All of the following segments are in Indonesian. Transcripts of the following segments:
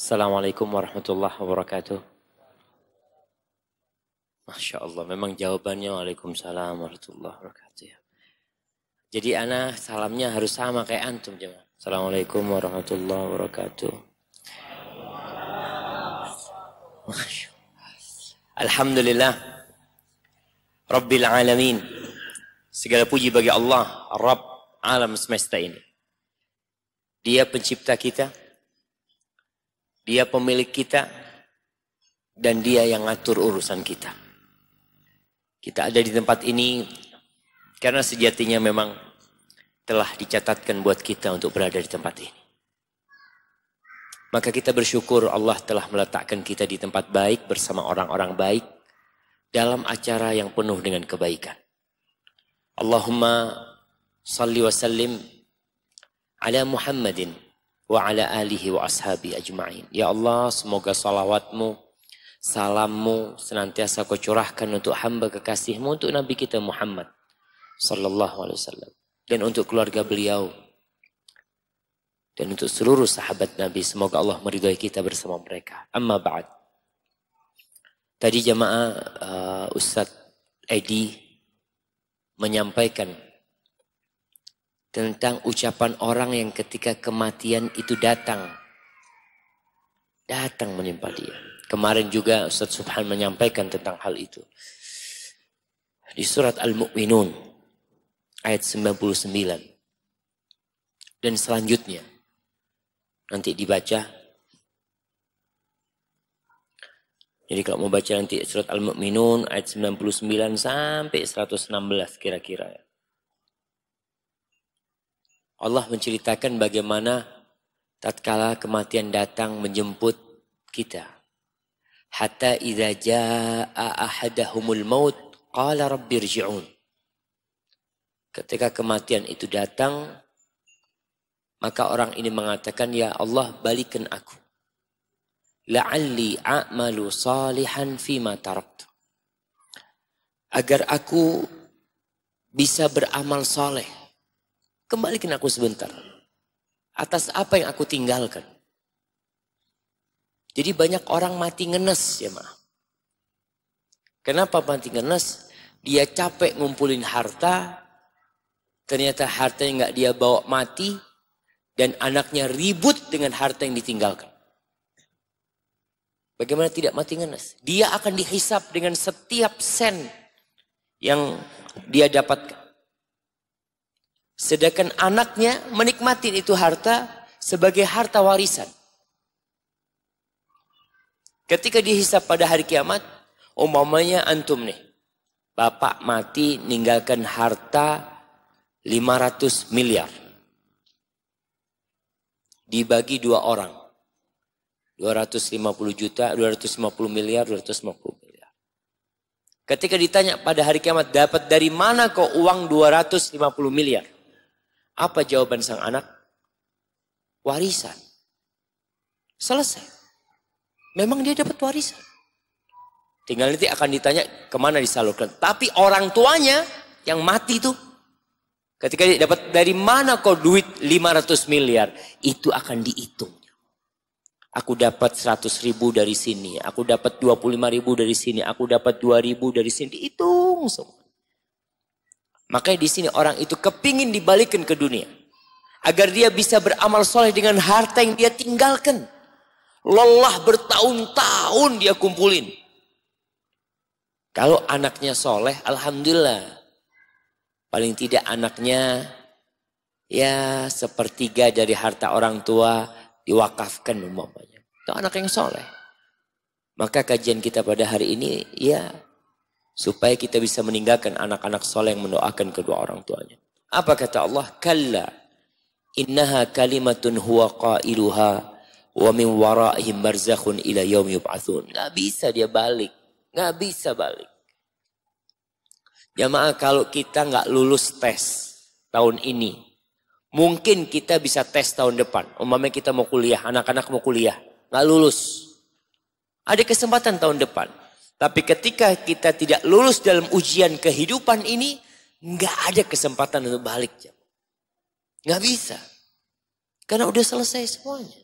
Assalamualaikum warahmatullahi wabarakatuh. Masya Allah, memang jawabannya Waalaikumsalam warahmatullahi wabarakatuh. Jadi ana salamnya harus sama kayak antum jemaah. Assalamualaikum warahmatullahi wabarakatuh. Masya Allah. Alhamdulillah Rabbil alamin. Segala puji bagi Allah, Rabb alam semesta ini. Dia pencipta kita, Dia pemilik kita, dan Dia yang ngatur urusan kita. Kita ada di tempat ini karena sejatinya memang telah dicatatkan buat kita untuk berada di tempat ini. Maka kita bersyukur Allah telah meletakkan kita di tempat baik bersama orang-orang baik dalam acara yang penuh dengan kebaikan. Allahumma salli wa sallim ala Muhammadin wa ala alihi wa ashabi ajma'in. Ya Allah, semoga salawatmu, salammu senantiasa kau curahkan untuk hamba kekasihmu, untuk Nabi kita Muhammad sallallahu alaihi wasallam, dan untuk keluarga beliau, dan untuk seluruh sahabat Nabi. Semoga Allah meridhai kita bersama mereka. Amma ba'd. Tadi jamaah Ustadz Edi menyampaikan tentang ucapan orang yang ketika kematian itu datang menimpa dia. Kemarin juga Ustaz Subhan menyampaikan tentang hal itu. Di surat Al-Mu'minun ayat 99. Dan selanjutnya nanti dibaca. Jadi kalau mau baca nanti surat Al-Mu'minun ayat 99 sampai 116 kira-kira. Allah menceritakan bagaimana tatkala kematian datang menjemput kita. Hatta idza jaa ahadahumul maut qala rabbirji'un. Ketika kematian itu datang, maka orang ini mengatakan, ya Allah, balikan aku. La'alli a'malu salihan fima taraktu. Agar aku bisa beramal saleh. Kembalikan aku sebentar. Atas apa yang aku tinggalkan. Jadi banyak orang mati ngenes ya maaf. Kenapa mati ngenes? Dia capek ngumpulin harta. Ternyata harta yang gak dia bawa mati. Dan anaknya ribut dengan harta yang ditinggalkan. Bagaimana tidak mati ngenes? Dia akan dihisap dengan setiap sen yang dia dapatkan. Sedangkan anaknya menikmati itu harta sebagai harta warisan. Ketika dihisap pada hari kiamat, umpamanya antum nih, bapak mati ninggalkan harta 500 miliar. Dibagi dua orang. 250 juta, 250 miliar, 250 miliar. Ketika ditanya pada hari kiamat, dapat dari mana kau uang 250 miliar? Apa jawaban sang anak? Warisan. Selesai. Memang dia dapat warisan. Tinggal nanti akan ditanya kemana disalurkan. Tapi orang tuanya yang mati itu, ketika dia dapat dari mana kau duit 500 miliar, itu akan dihitung. Aku dapat 100 ribu dari sini, aku dapat 25 ribu dari sini, aku dapat 2 ribu dari sini, dihitung semua. Makanya di sini orang itu kepingin dibalikin ke dunia. Agar dia bisa beramal soleh dengan harta yang dia tinggalkan. Lelah bertahun-tahun dia kumpulin. Kalau anaknya soleh, alhamdulillah. Paling tidak anaknya ya sepertiga dari harta orang tua diwakafkan umpamanya. Itu anak yang soleh. Maka kajian kita pada hari ini ya supaya kita bisa meninggalkan anak-anak soleh yang mendoakan kedua orang tuanya. Apa kata Allah? Kalla innaha kalimatun huwa qailuha wa min waraihim barzakhun ila yaum yub'atsun. Gak bisa dia balik. Gak bisa balik. Jamaah, kalau kita gak lulus tes tahun ini, mungkin kita bisa tes tahun depan. Umpamanya kita mau kuliah, anak-anak mau kuliah, gak lulus. Ada kesempatan tahun depan. Tapi ketika kita tidak lulus dalam ujian kehidupan ini, nggak ada kesempatan untuk balik. Nggak bisa. Karena udah selesai semuanya.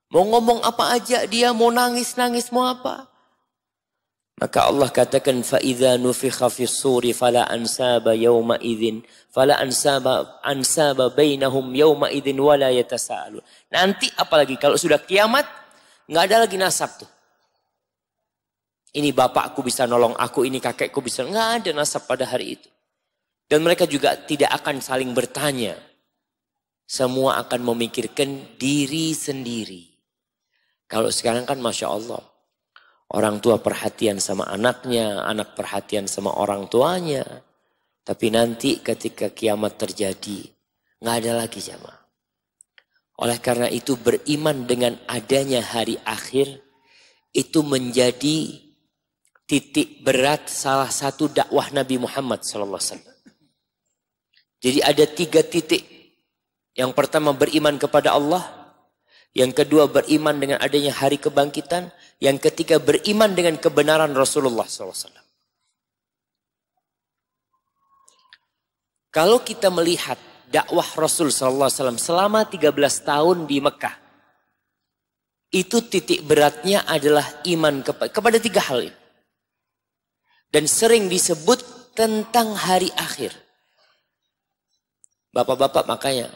Mau ngomong apa aja dia, mau nangis-nangis, mau apa. Maka Allah katakan, فَإِذَا نُفِخَ فِي الصُّورِ فَلَا أَنْسَابَ يَوْمَئِذٍ فَلَا أَنْسَابَ بَيْنَهُمْ يَوْمَئِذٍ وَلَا يَتَسَاءَلُونَ. Nanti apalagi kalau sudah kiamat, nggak ada lagi nasab tuh. Ini bapakku bisa nolong aku, ini kakekku bisa. Nggak ada nasab pada hari itu. Dan mereka juga tidak akan saling bertanya. Semua akan memikirkan diri sendiri. Kalau sekarang kan Masya Allah. Orang tua perhatian sama anaknya, anak perhatian sama orang tuanya. Tapi nanti ketika kiamat terjadi, nggak ada lagi jamaah. Oleh karena itu beriman dengan adanya hari akhir, itu menjadi titik berat salah satu dakwah Nabi Muhammad SAW. Jadi ada 3 titik. Yang pertama beriman kepada Allah. Yang kedua beriman dengan adanya hari kebangkitan. Yang ketiga beriman dengan kebenaran Rasulullah SAW. Kalau kita melihat dakwah Rasul SAW selama 13 tahun di Mekah. Itu titik beratnya adalah iman kepada 3 hal ini. Dan sering disebut tentang hari akhir. Bapak-bapak makanya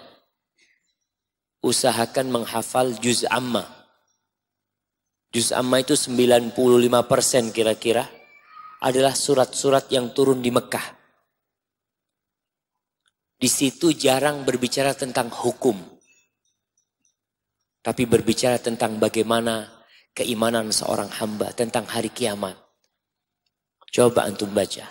usahakan menghafal juz amma. Juz amma itu 95% kira-kira adalah surat-surat yang turun di Mekah. Di situ jarang berbicara tentang hukum. Tapi berbicara tentang bagaimana keimanan seorang hamba tentang hari kiamat. Coba antum baca.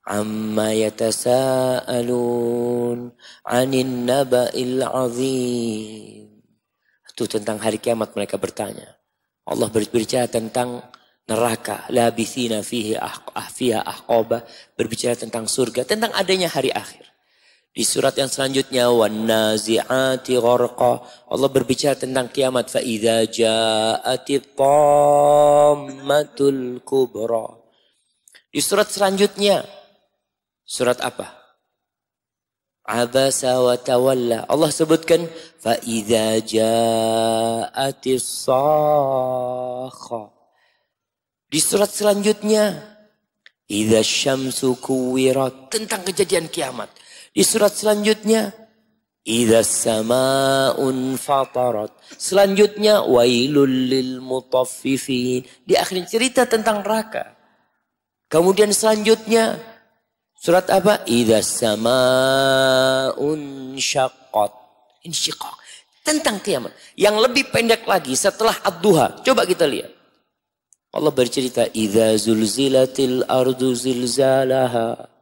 Amma yatasa'alun 'anil naba'il 'azim. Itu tentang hari kiamat mereka bertanya. Allah berbicara tentang neraka, labithina fihi ahqaba, berbicara tentang surga, tentang adanya hari akhir. Di surat yang selanjutnya wan nazi'ati gharqa, Allah berbicara tentang kiamat, fa idza ja'atit tammatul kubra. Di surat selanjutnya, surat apa? Abasa wa tawalla. Allah sebutkan fa idza ja'atis sakha. Di surat selanjutnya idza syamsu kuwirat, tentang kejadian kiamat. Di surat selanjutnya idza samaa'un fatarat. Selanjutnya wailul lil mutaffifin. Di akhir cerita tentang neraka. Kemudian selanjutnya surat apa? Idza samaa'un syaqqat. Insyiqaq. Tentang kiamat. Yang lebih pendek lagi setelah ad-duha. Coba kita lihat. Allah bercerita idza zulzilatil ardu zilzalaha.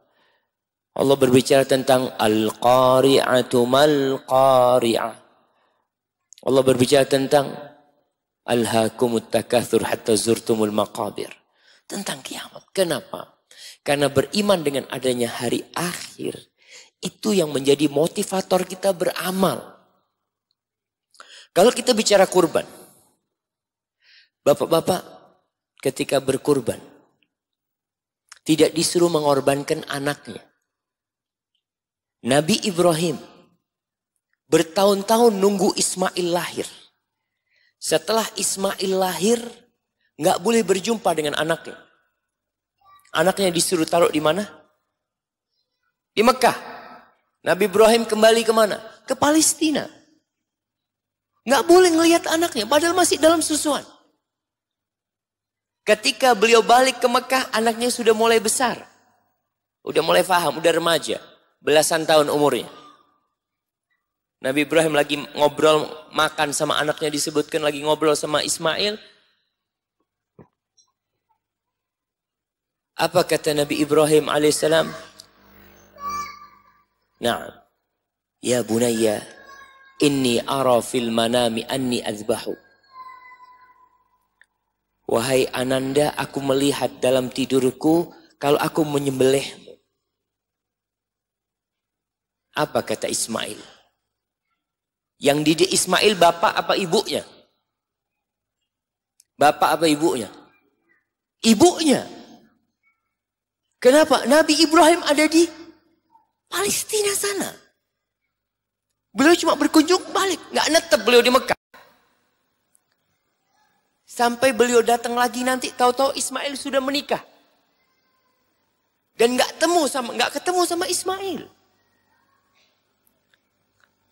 Allah berbicara tentang al-qari'atu mal-qari'ah. Allah berbicara tentang alhaakumut takatsur hatta zurtumul maqabir. Tentang kiamat. Kenapa? Karena beriman dengan adanya hari akhir. Itu yang menjadi motivator kita beramal. Kalau kita bicara kurban. Bapak-bapak ketika berkurban. Tidak disuruh mengorbankan anaknya. Nabi Ibrahim bertahun-tahun nunggu Ismail lahir. Setelah Ismail lahir, nggak boleh berjumpa dengan anaknya. Anaknya disuruh taruh di mana? Di Mekah. Nabi Ibrahim kembali kemana? Ke Palestina. Nggak boleh ngelihat anaknya, padahal masih dalam susuan. Ketika beliau balik ke Mekah, anaknya sudah mulai besar. Udah mulai paham, udah remaja. Belasan tahun umurnya. Nabi Ibrahim lagi ngobrol, makan sama anaknya, disebutkan lagi ngobrol sama Ismail. Apa kata Nabi Ibrahim alaihissalam? Na'am. Ya bunayya, inni ara fil manami anni azbahu. Wahai ananda, aku melihat dalam tidurku kalau aku menyembelihmu. Apa kata Ismail? Yang didik Ismail bapak apa ibunya? Bapak apa ibunya? Ibunya. Kenapa? Nabi Ibrahim ada di Palestina sana. Beliau cuma berkunjung balik. Nggak netep beliau di Mekah. Sampai beliau datang lagi nanti tahu-tahu Ismail sudah menikah. Dan nggak ketemu sama Ismail.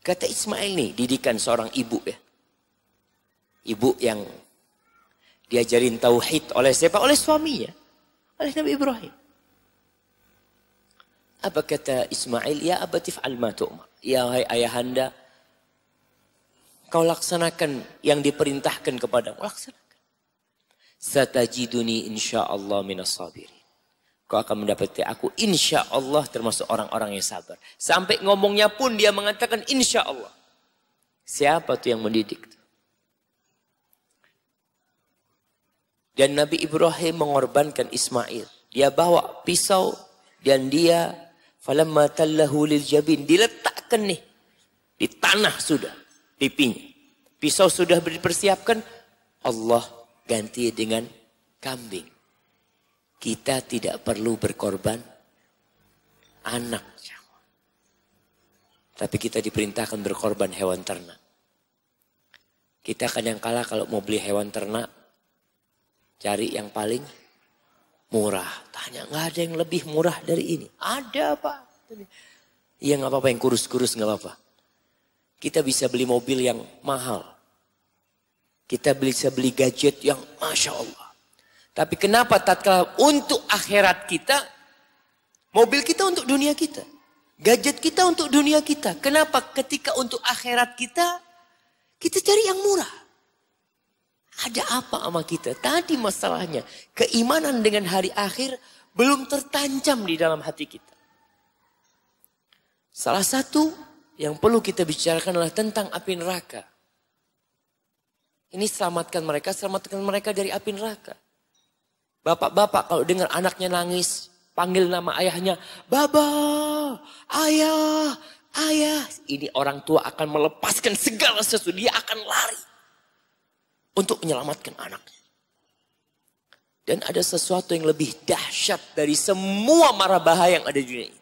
Kata Ismail nih, didikan seorang ibu ya. Ibu yang diajarin tauhid oleh siapa? Oleh suaminya. Oleh Nabi Ibrahim. Apa kata Ismail? Ya abatif al-ma tu'mar. Ya wahai ayahanda, kau laksanakan yang diperintahkan kepadamu. Laksanakan. Satajiduni insyaallah minas sabirin. Kau akan mendapati aku insyaallah termasuk orang-orang yang sabar. Sampai ngomongnya pun dia mengatakan insyaallah. Siapa tuh yang mendidik? Dan Nabi Ibrahim mengorbankan Ismail. Dia bawa pisau dan dia falamma tallahu lil jabin, diletakkan nih di tanah sudah pipinya. Pisau sudah dipersiapkan, Allah ganti dengan kambing. Kita tidak perlu berkorban anak. Tapi kita diperintahkan berkorban hewan ternak. Kita kadang kala kalau mau beli hewan ternak, cari yang paling murah. Tanya, nggak ada yang lebih murah dari ini? Ada Pak. Iya nggak apa-apa, yang kurus-kurus nggak apa-apa. Kita bisa beli mobil yang mahal. Kita bisa beli gadget yang Masya Allah. Tapi kenapa tatkala untuk akhirat kita, mobil kita untuk dunia kita. Gadget kita untuk dunia kita. Kenapa ketika untuk akhirat kita, kita cari yang murah. Ada apa sama kita? Tadi masalahnya, keimanan dengan hari akhir belum tertancap di dalam hati kita. Salah satu yang perlu kita bicarakan adalah tentang api neraka. Ini selamatkan mereka dari api neraka. Bapak-bapak kalau dengar anaknya nangis, panggil nama ayahnya, Baba, ayah, ayah. Ini orang tua akan melepaskan segala sesuatu, dia akan lari untuk menyelamatkan anaknya. Dan ada sesuatu yang lebih dahsyat dari semua mara bahaya yang ada di dunia ini.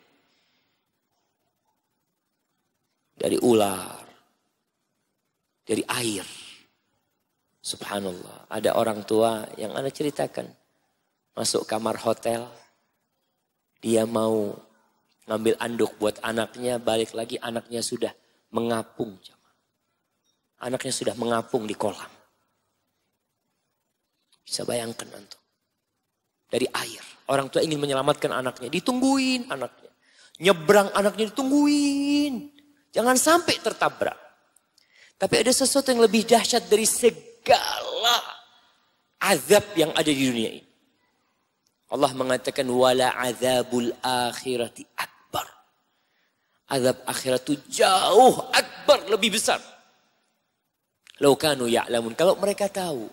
Dari ular, dari air. Subhanallah, ada orang tua yang Anda ceritakan. Masuk kamar hotel, dia mau ngambil anduk buat anaknya, balik lagi anaknya sudah mengapung. Anaknya sudah mengapung di kolam. Bisa bayangkan antum. Dari air. Orang tua ingin menyelamatkan anaknya, ditungguin anaknya. Nyebrang anaknya ditungguin. Jangan sampai tertabrak. Tapi ada sesuatu yang lebih dahsyat dari segala azab yang ada di dunia ini. Allah mengatakan wala azabul akhirati akbar. Azab akhirat itu jauh akbar, lebih besar. Lau kanu ya'lamun, kalau mereka tahu.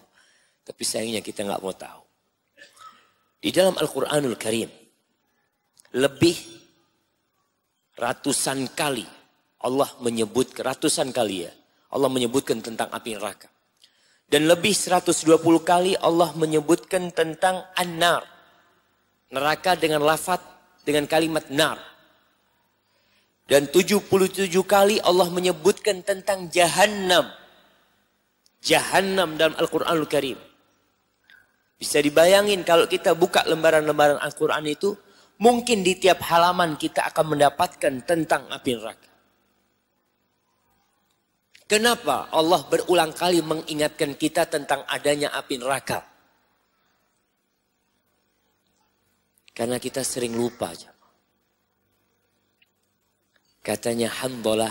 Tapi sayangnya kita nggak mau tahu. Di dalam Al-Qur'anul Karim lebih ratusan kali Allah menyebut, ratusan kali ya, Allah menyebutkan tentang api neraka. Dan lebih 120 kali Allah menyebutkan tentang an-nar. Neraka dengan lafaz, dengan kalimat nar. Dan 77 kali Allah menyebutkan tentang jahannam. Jahannam dalam Al-Quranul Karim. Bisa dibayangin kalau kita buka lembaran-lembaran Al-Quran itu, mungkin di tiap halaman kita akan mendapatkan tentang api neraka. Kenapa Allah berulang kali mengingatkan kita tentang adanya api neraka? Karena kita sering lupa. Katanya Hanzalah.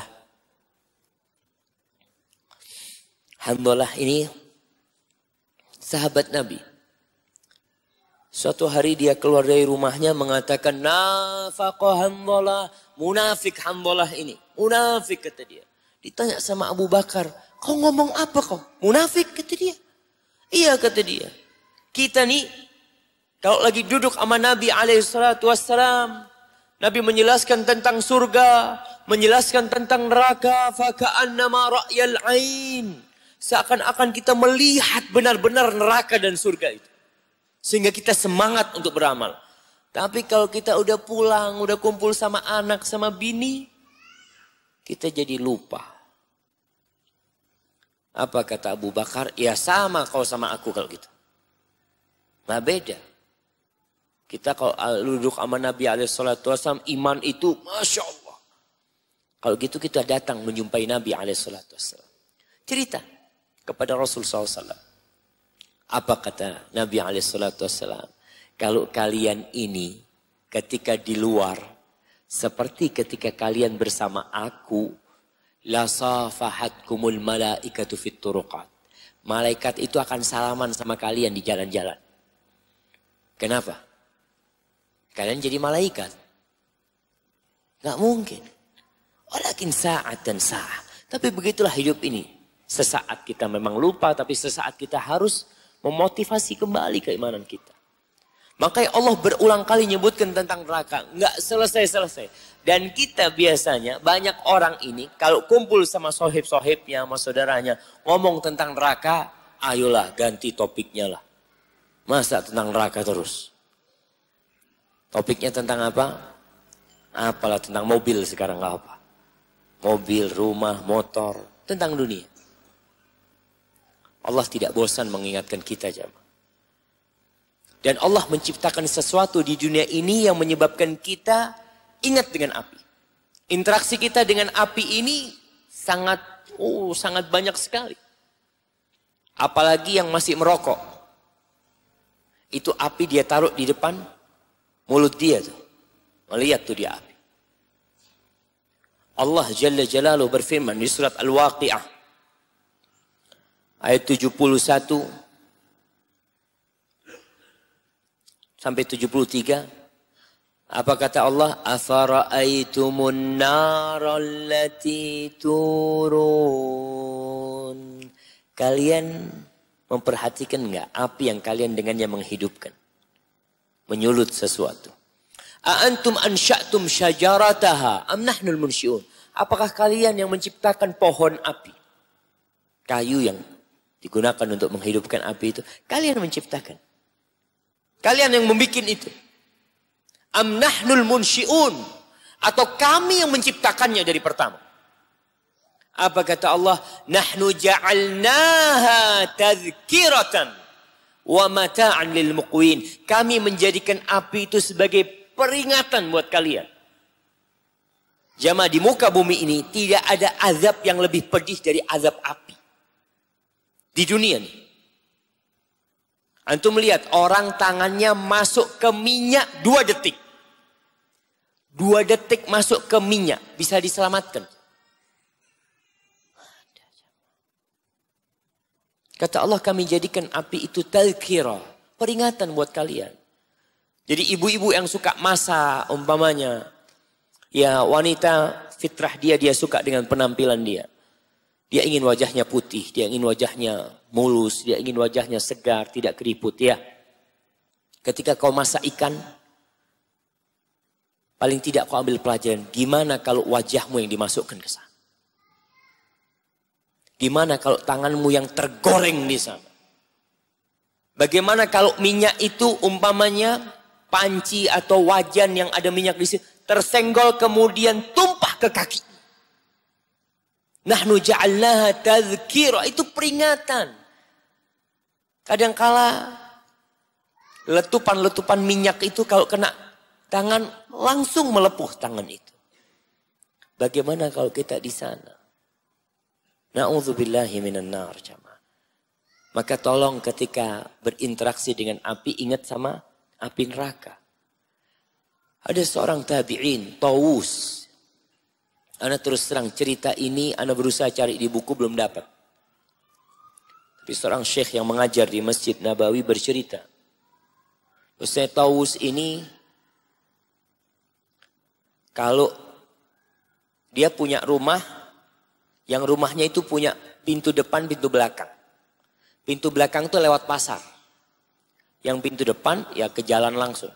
Hanzalah ini sahabat Nabi. Suatu hari dia keluar dari rumahnya mengatakan, nafaqah Hanzalah, munafik Hanzalah ini. Munafik kata dia. Ditanya sama Abu Bakar, kau ngomong apa kau? Munafik kata dia. Iya kata dia. Kita nih, kalau lagi duduk sama Nabi SAW, Nabi menjelaskan tentang surga, menjelaskan tentang neraka, faka'annama ra'yal ain. Seakan-akan kita melihat benar-benar neraka dan surga itu. Sehingga kita semangat untuk beramal. Tapi kalau kita udah pulang, udah kumpul sama anak, sama bini, kita jadi lupa. Apa kata Abu Bakar? Ya sama kau sama aku kalau gitu. Nggak beda. Kita kalau duduk sama Nabi SAW, iman itu Masya Allah. Kalau gitu kita datang menjumpai Nabi SAW. Cerita kepada Rasul SAW. Apa kata Nabi SAW? Kalau kalian ini ketika di luar, seperti ketika kalian bersama aku, la safahatkumul malaikatu fit turuqat. Malaikat itu akan salaman sama kalian di jalan-jalan. Kenapa? Kalian jadi malaikat. Gak mungkin. Walakin saat dan sa'ah. Tapi begitulah hidup ini. Sesaat kita memang lupa, tapi sesaat kita harus memotivasi kembali keimanan kita. Makanya Allah berulang kali nyebutkan tentang neraka. Nggak selesai-selesai. Dan kita biasanya, banyak orang ini, kalau kumpul sama sohib-sohibnya, sama saudaranya, ngomong tentang neraka, ayolah ganti topiknya lah. Masa tentang neraka terus? Topiknya tentang apa? Apalah tentang mobil sekarang, nggak apa. Mobil, rumah, motor, tentang dunia. Allah tidak bosan mengingatkan kita, jamaah. Dan Allah menciptakan sesuatu di dunia ini yang menyebabkan kita ingat dengan api. Interaksi kita dengan api ini sangat banyak sekali. Apalagi yang masih merokok. Itu api dia taruh di depan mulut dia tuh. Melihat tuh dia api. Allah Jalla Jalaluhu berfirman di surat Al-Waqi'ah. Ayat 71 sampai 73. Apa kata Allah? Afara'aitumun narallati turun. Kalian memperhatikan enggak api yang kalian dengannya menghidupkan? Menyulut sesuatu. A'antum ansya'tum syajarataha am nahnul munsyi'un. Apakah kalian yang menciptakan pohon api? Kayu yang digunakan untuk menghidupkan api itu. Kalian menciptakan. Kalian yang membuat itu. Am nahnul munsyi'un. Atau kami yang menciptakannya dari pertama. Apa kata Allah? Nahnu ja'alnaha tadhkiratan wa mata'an lil muqwin. Kami menjadikan api itu sebagai peringatan buat kalian. Jamaah, di muka bumi ini tidak ada azab yang lebih pedih dari azab api. Di dunia ini. Antum melihat orang tangannya masuk ke minyak 2 detik. 2 detik masuk ke minyak. Bisa diselamatkan. Kata Allah, kami jadikan api itu tazkirah. Peringatan buat kalian. Jadi ibu-ibu yang suka masak umpamanya. Ya wanita fitrah dia suka dengan penampilan dia. Dia ingin wajahnya putih, dia ingin wajahnya mulus, dia ingin wajahnya segar, tidak keriput ya. Ketika kau masak ikan, paling tidak kau ambil pelajaran. Gimana kalau wajahmu yang dimasukkan ke sana? Gimana kalau tanganmu yang tergoreng di sana? Bagaimana kalau minyak itu umpamanya panci atau wajan yang ada minyak di situ tersenggol kemudian tumpah ke kaki. Nahnu ja'alnaha tadhkirah, itu peringatan. Kadangkala letupan-letupan minyak itu kalau kena tangan langsung melepuh tangan itu. Bagaimana kalau kita di sana? Na'udzubillahi minan nar, jamaah. Maka tolong ketika berinteraksi dengan api ingat sama api neraka. Ada seorang tabi'in, Tawus. Ana terus terang cerita ini, ana berusaha cari di buku belum dapat. Tapi seorang syekh yang mengajar di Masjid Nabawi bercerita. Ustaz Tawus ini, kalau dia punya rumah, yang rumahnya itu punya pintu depan, pintu belakang. Pintu belakang itu lewat pasar. Yang pintu depan ya ke jalan langsung.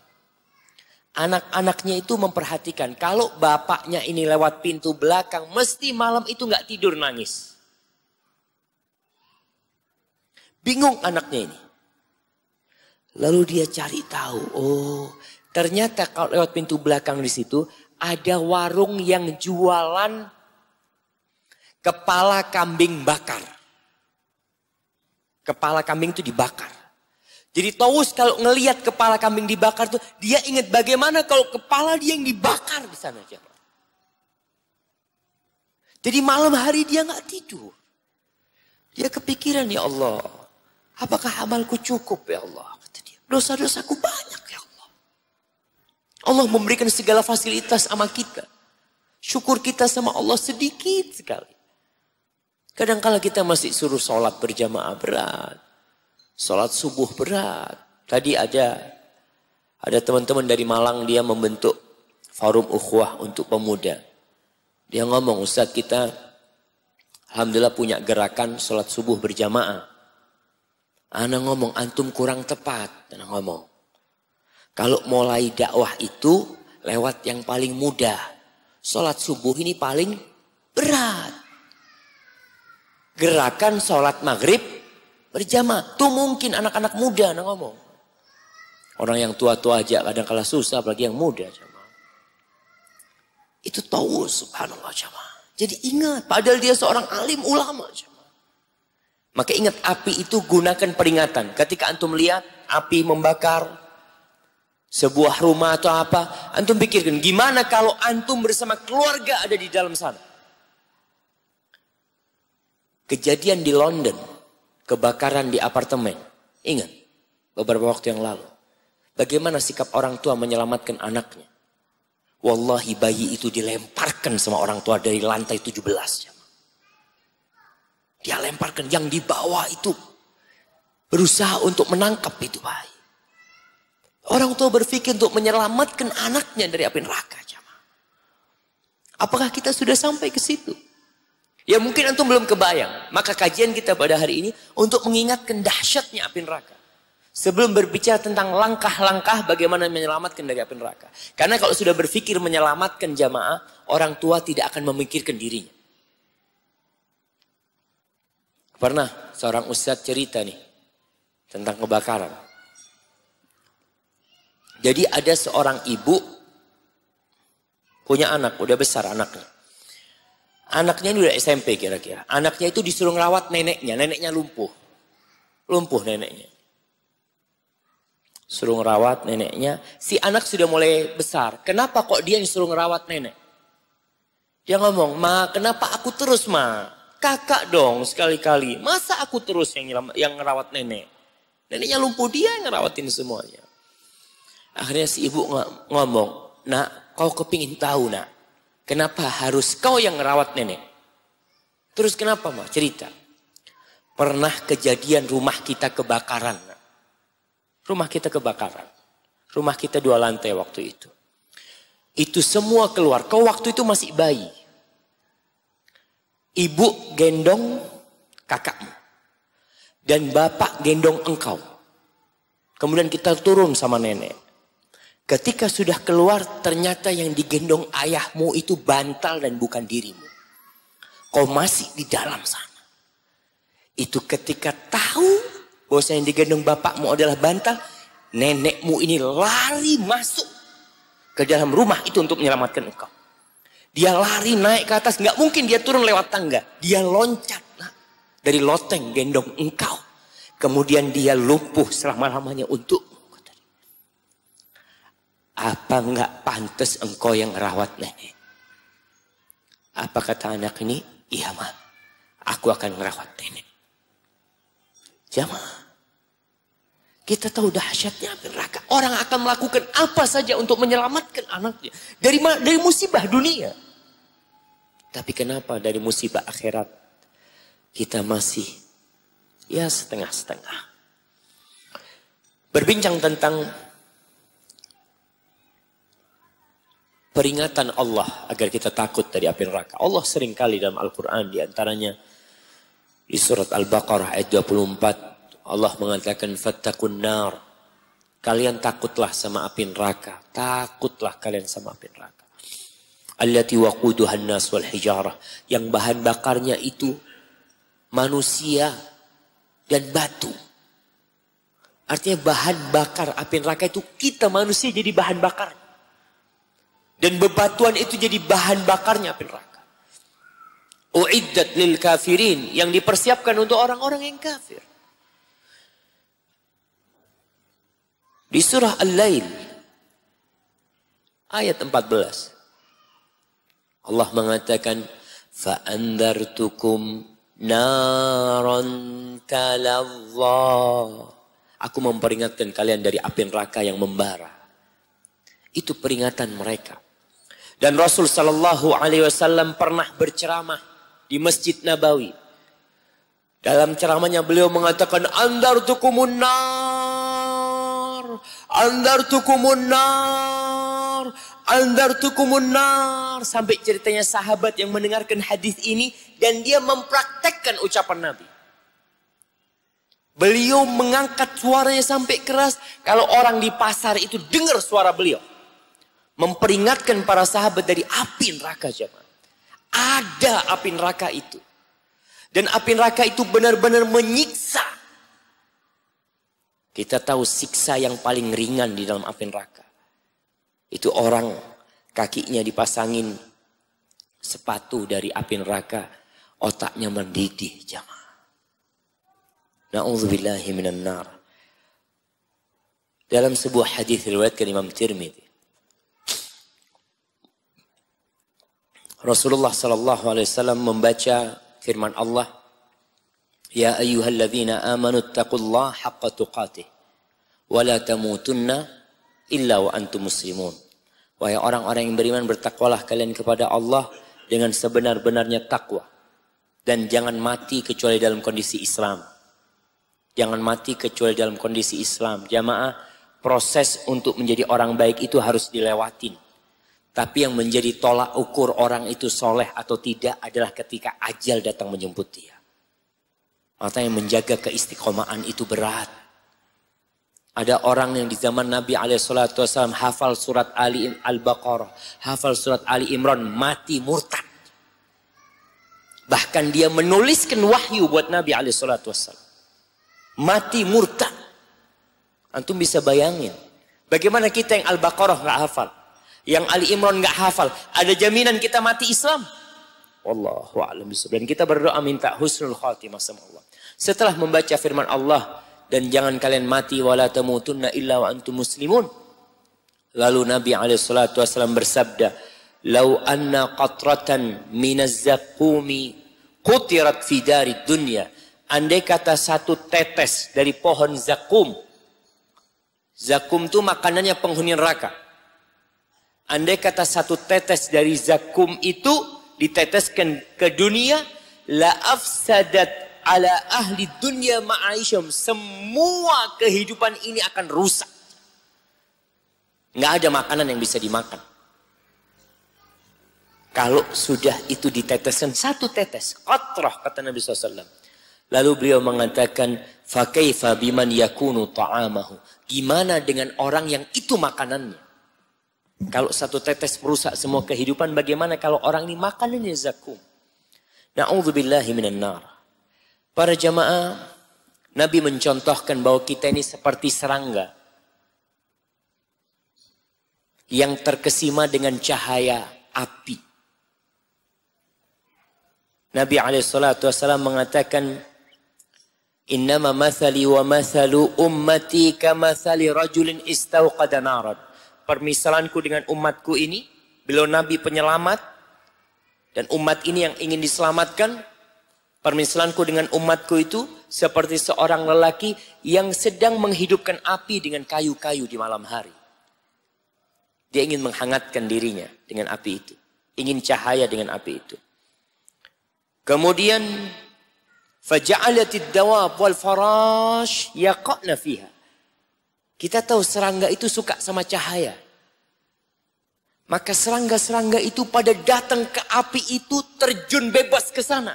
Anak-anaknya itu memperhatikan kalau bapaknya ini lewat pintu belakang mesti malam itu nggak tidur nangis. Bingung anaknya ini. Lalu dia cari tahu, oh ternyata kalau lewat pintu belakang di situ ada warung yang jualan kepala kambing bakar. Kepala kambing itu dibakar. Jadi Taus kalau ngelihat kepala kambing dibakar tuh, dia ingat bagaimana kalau kepala dia yang dibakar di sana. Jadi malam hari dia nggak tidur. Dia kepikiran, ya Allah, apakah amalku cukup ya Allah? Kata dia, dosa-dosaku banyak ya Allah. Allah memberikan segala fasilitas sama kita. Syukur kita sama Allah sedikit sekali. Kadang-kala kita masih suruh sholat berjamaah berat. Sholat subuh berat. Tadi ada teman-teman dari Malang, dia membentuk forum ukhuwah untuk pemuda. Dia ngomong, Ustadz kita alhamdulillah punya gerakan sholat subuh berjamaah. Ana ngomong, antum kurang tepat. Ana ngomong, kalau mulai dakwah itu lewat yang paling mudah. Sholat subuh ini paling berat. Gerakan sholat maghrib berjamaah. Tuh mungkin anak-anak muda Ana ngomong. Orang yang tua-tua aja kadang-kala susah, apalagi yang muda. Itu tahu subhanallah jamaah. Jadi ingat, padahal dia seorang alim ulama jamaah. Maka ingat, api itu gunakan peringatan. Ketika antum lihat api membakar sebuah rumah atau apa, antum pikirkan gimana kalau antum bersama keluarga ada di dalam sana. Kejadian di London, kebakaran di apartemen. Ingat, beberapa waktu yang lalu. Bagaimana sikap orang tua menyelamatkan anaknya. Wallahi bayi itu dilemparkan sama orang tua dari lantai 17. Dia lemparkan, yang di bawah itu berusaha untuk menangkap itu bayi. Orang tua berpikir untuk menyelamatkan anaknya dari api neraka. Apakah kita sudah sampai ke situ? Ya mungkin antum belum kebayang. Maka kajian kita pada hari ini untuk mengingatkan dahsyatnya api neraka. Sebelum berbicara tentang langkah-langkah bagaimana menyelamatkan dari api neraka. Karena kalau sudah berpikir menyelamatkan jamaah, orang tua tidak akan memikirkan dirinya. Pernah seorang ustadz cerita nih tentang kebakaran. Jadi ada seorang ibu punya anak, udah besar anaknya. Anaknya ini udah SMP kira-kira. Anaknya itu disuruh ngerawat neneknya. Neneknya lumpuh. Lumpuh neneknya. Suruh ngerawat neneknya. Si anak sudah mulai besar. Kenapa kok dia yang suruh ngerawat nenek? Dia ngomong, Ma, kenapa aku terus, Ma? Kakak dong sekali-kali. Masa aku terus yang ngerawat nenek? Neneknya lumpuh, dia yang ngerawatin semuanya. Akhirnya si ibu ngomong, Nak, kau kepingin tahu, Nak. Kenapa harus kau yang ngerawat nenek? Terus kenapa, Ma? Cerita. Pernah kejadian rumah kita kebakaran. Rumah kita kebakaran. Rumah kita 2 lantai waktu itu. Itu semua keluar. Kau waktu itu masih bayi. Ibu gendong kakakmu. Dan bapak gendong engkau. Kemudian kita turun sama nenek. Ketika sudah keluar, ternyata yang digendong ayahmu itu bantal dan bukan dirimu. Kau masih di dalam sana. Itu ketika tahu bahwa yang digendong bapakmu adalah bantal, nenekmu ini lari masuk ke dalam rumah itu untuk menyelamatkan engkau. Dia lari naik ke atas, nggak mungkin dia turun lewat tangga. Dia loncat dari loteng gendong engkau. Kemudian dia lumpuh selama-lamanya untuk. Apa enggak pantas engkau yang rawat nenek? Apa kata anak ini? Iya, Ma, aku akan merawat nenek. Jamaah, kita tahu dahsyatnya api neraka. Orang akan melakukan apa saja untuk menyelamatkan anaknya dari musibah dunia. Tapi kenapa dari musibah akhirat kita masih ya setengah-setengah? Berbincang tentang peringatan Allah agar kita takut dari api neraka. Allah sering kali dalam Al-Quran, diantaranya di surat Al-Baqarah ayat 24. Allah mengatakan, Fattakun nar. Kalian takutlah sama api neraka. Takutlah kalian sama api neraka. Allati waquduhan nas wal hijarah. Yang bahan bakarnya itu manusia dan batu. Artinya bahan bakar api neraka itu kita manusia jadi bahan bakar. Dan bebatuan itu jadi bahan bakarnya api neraka. Uiddat lil kafirin. Yang dipersiapkan untuk orang-orang yang kafir. Di surah Al-Lail ayat 14. Allah mengatakan, "Fa'andartukum naran talazza." Aku memperingatkan kalian dari api neraka yang membara. Itu peringatan mereka. Dan Rasul sallallahu alaihi wasallam pernah berceramah di Masjid Nabawi. Dalam ceramahnya beliau mengatakan, "Andartukumun nar, andartukumun nar, andartukumun nar." Sampai ceritanya sahabat yang mendengarkan hadis ini dan dia mempraktekkan ucapan Nabi. Beliau mengangkat suaranya sampai keras. Kalau orang di pasar itu dengar suara beliau. Memperingatkan para sahabat dari api neraka, jemaah. Ada api neraka itu. Dan api neraka itu benar-benar menyiksa. Kita tahu siksa yang paling ringan di dalam api neraka. Itu orang kakinya dipasangin sepatu dari api neraka. Otaknya mendidih, jemaah. Na'udzubillahi minan nar. Dalam sebuah hadis riwayatkan Imam Tirmidzi, Rasulullah sallallahu alaihi wasallam membaca firman Allah, "Ya ayyuhalladzina amanu taqullaha haqqa tuqatih wa la tamutunna illa wa antum muslimun." Wahai orang-orang yang beriman, bertakwalah kalian kepada Allah dengan sebenar-benarnya takwa dan jangan mati kecuali dalam kondisi Islam. Jangan mati kecuali dalam kondisi Islam. Jamaah, proses untuk menjadi orang baik itu harus dilewatin. Tapi yang menjadi tolak ukur orang itu soleh atau tidak adalah ketika ajal datang menjemput dia. Makanya menjaga keistiqomahan itu berat. Ada orang yang di zaman Nabi SAW hafal surat Ali Al-Baqarah, hafal surat Ali Imran, mati murtad. Bahkan dia menuliskan wahyu buat Nabi SAW. Mati murtad. Antum bisa bayangin. Bagaimana kita yang Al-Baqarah gak hafal? Yang Ali Imran gak hafal, ada jaminan kita mati Islam? Wallahu a'lam bishawab. Dan kita berdoa minta husnul khatimah sama Allah. Setelah membaca firman Allah, dan jangan kalian mati wala tamutunna illa wa antum muslimun. Lalu Nabi SAW bersabda, "Lau anna qatratan minaz zaqumi qutirat fi darid dunya." Andai kata satu tetes dari pohon zakum. Zakum itu makanannya penghuni neraka. Andai kata satu tetes dari zakum itu diteteskan ke dunia, la afsadat ala ahli dunya ma'aisyum. Semua kehidupan ini akan rusak. Nggak ada makanan yang bisa dimakan. Kalau sudah itu diteteskan satu tetes, qatrah kata Nabi SAW. Lalu beliau mengatakan, fa kaifa biman yakunu ta'amahu. Gimana dengan orang yang itu makanannya? Kalau satu tetes merusak semua kehidupan, bagaimana kalau orang ini makanannya zakum? Na'udzubillahi minan nar. Para jamaah, Nabi mencontohkan bahwa kita ini seperti serangga yang terkesima dengan cahaya api. Nabi SAW mengatakan, "Innama mathali wa mathalu ummati kamathali rajulin istauqada naran." Permisalanku dengan umatku ini, beliau Nabi penyelamat, dan umat ini yang ingin diselamatkan. Permisalanku dengan umatku itu seperti seorang lelaki yang sedang menghidupkan api dengan kayu-kayu di malam hari. Dia ingin menghangatkan dirinya dengan api itu. Ingin cahaya dengan api itu. Kemudian, faja'alatid dawab wal farash yaqa'na fiha. Kita tahu serangga itu suka sama cahaya. Maka serangga-serangga itu pada datang ke api itu terjun bebas ke sana.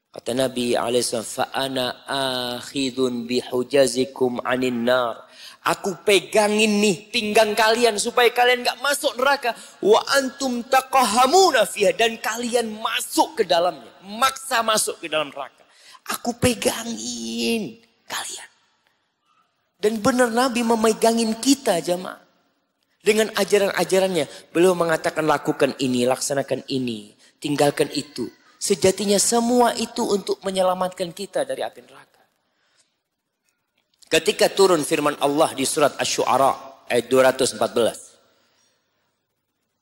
Kata Nabi SAW, fa'ana akhidun bihujazikum anin nar. Aku pegangin nih pinggang kalian supaya kalian gak masuk neraka. Wa antum taqahamuna fiha. Dan kalian masuk ke dalamnya. Maksa masuk ke dalam neraka. Aku pegangin kalian. Dan benar Nabi memegangin kita jamaah. Dengan ajaran-ajarannya. Beliau mengatakan lakukan ini, laksanakan ini. Tinggalkan itu. Sejatinya semua itu untuk menyelamatkan kita dari api neraka. Ketika turun firman Allah di surat Asy-Syu'ara ayat 214.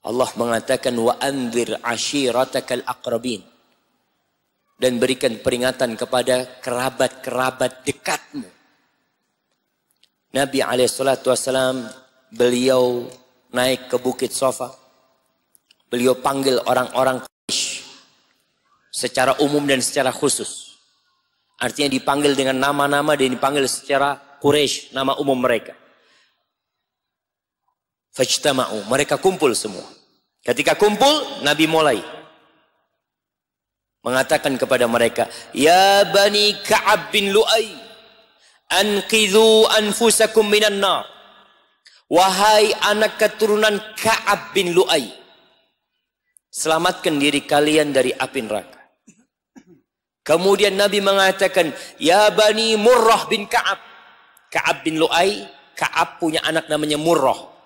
Allah mengatakan wa anzir ashiratakal aqrabin. Dan berikan peringatan kepada kerabat-kerabat dekatmu. Nabi SAW beliau naik ke Bukit Safa. Beliau panggil orang-orang Quraisy secara umum dan secara khusus. Artinya dipanggil dengan nama-nama dan dipanggil secara Quraisy, nama umum mereka. Fajtama'u, mereka kumpul semua. Ketika kumpul, Nabi mulai mengatakan kepada mereka, ya Bani Ka'ab bin Lu'ay, anqidhu anfusakum minan nar. Wahai anak keturunan Ka'ab bin Lu'ay, selamatkan diri kalian dari api neraka. Kemudian Nabi mengatakan, ya Bani Murrah bin Ka'ab. Ka'ab bin Lu'ay, Ka'ab punya anak namanya Murrah.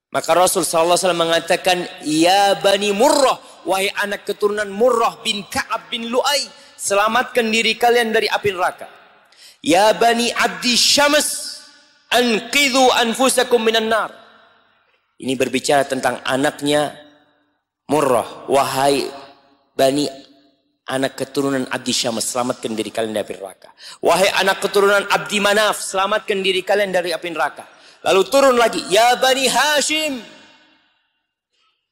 Maka Rasul SAW mengatakan, ya Bani Murrah, wahai anak keturunan Murrah bin Ka'ab bin Lu'ay, selamatkan diri kalian dari api neraka. Ya Bani Abdi Syams, anqidhu anfusakum minan nar. Ini berbicara tentang anaknya Murrah. Wahai Bani anak keturunan Abdi Syams, selamatkan diri kalian dari api neraka. Wahai anak keturunan Abdi Manaf, selamatkan diri kalian dari api neraka. Lalu turun lagi, ya Bani Hashim,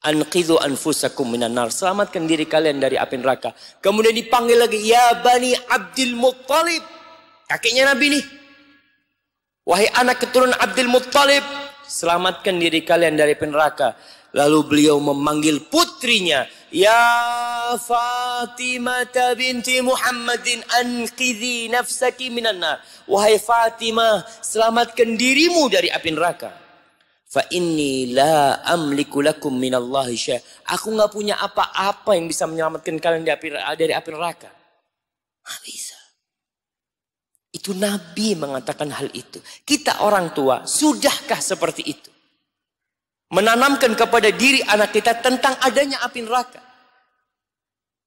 anqidhu anfusakum minan nar, selamatkan diri kalian dari api neraka. Kemudian dipanggil lagi, ya Bani Abdul Muttalib, kakeknya Nabi nih. Wahai anak keturunan Abdul Muttalib, selamatkan diri kalian dari api neraka. Lalu beliau memanggil putrinya, ya Fatimah binti Muhammadin, anqidhi nafsaki minan nar. Wahai Fatimah, selamatkan dirimu dari api neraka. Fa inni la amliku lakum minallahi syai'. Aku nggak punya apa-apa yang bisa menyelamatkan kalian dari api neraka. Nggak bisa. Itu Nabi mengatakan hal itu. Kita orang tua, sudahkah seperti itu? Menanamkan kepada diri anak kita tentang adanya api neraka.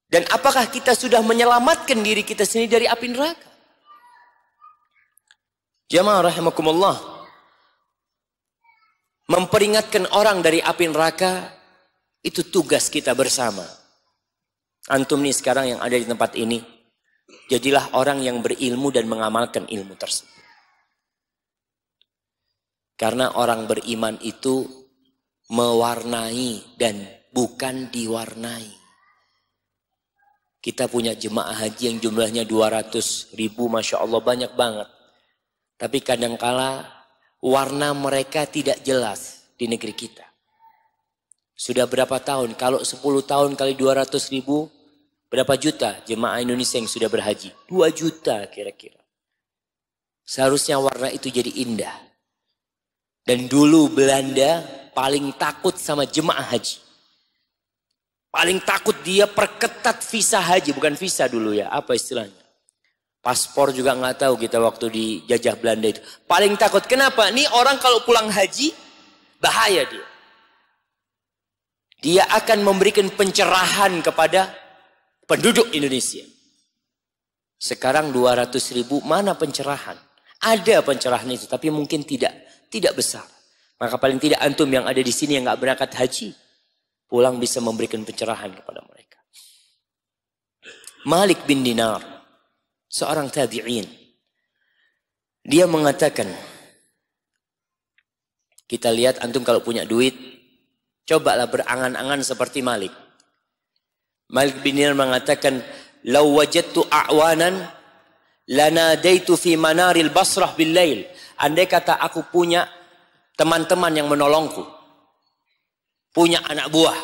Dan apakah kita sudah menyelamatkan diri kita sendiri dari api neraka? Jamaah rahimakumullah. Memperingatkan orang dari api neraka, itu tugas kita bersama. Antum nih sekarang yang ada di tempat ini, jadilah orang yang berilmu dan mengamalkan ilmu tersebut. Karena orang beriman itu mewarnai dan bukan diwarnai. Kita punya jemaah haji yang jumlahnya 200.000, Masya Allah banyak banget. Tapi kadangkala warna mereka tidak jelas di negeri kita. Sudah berapa tahun? Kalau 10 tahun kali 200.000, berapa juta jemaah Indonesia yang sudah berhaji? 2 juta kira-kira. Seharusnya warna itu jadi indah. Dan dulu Belanda paling takut sama jemaah haji. Paling takut dia perketat visa haji. Bukan visa dulu ya, apa istilahnya? Paspor juga nggak tahu kita waktu dijajah Belanda itu. Paling takut. Kenapa? Nih orang kalau pulang haji, bahaya dia. Dia akan memberikan pencerahan kepada penduduk Indonesia. Sekarang 200.000, mana pencerahan? Ada pencerahan itu, tapi mungkin tidak besar. Maka paling tidak antum yang ada di sini yang nggak berangkat haji, pulang bisa memberikan pencerahan kepada mereka. Malik bin Dinar, seorang tabi'in, dia mengatakan, kita lihat antum kalau punya duit, cobalah berangan-angan seperti Malik. Malik bin Dinar mengatakan, "Law wajadtu a'wanan lanadaitu fi manaril Basrah bil lail." Andai kata aku punya teman-teman yang menolongku, punya anak buah,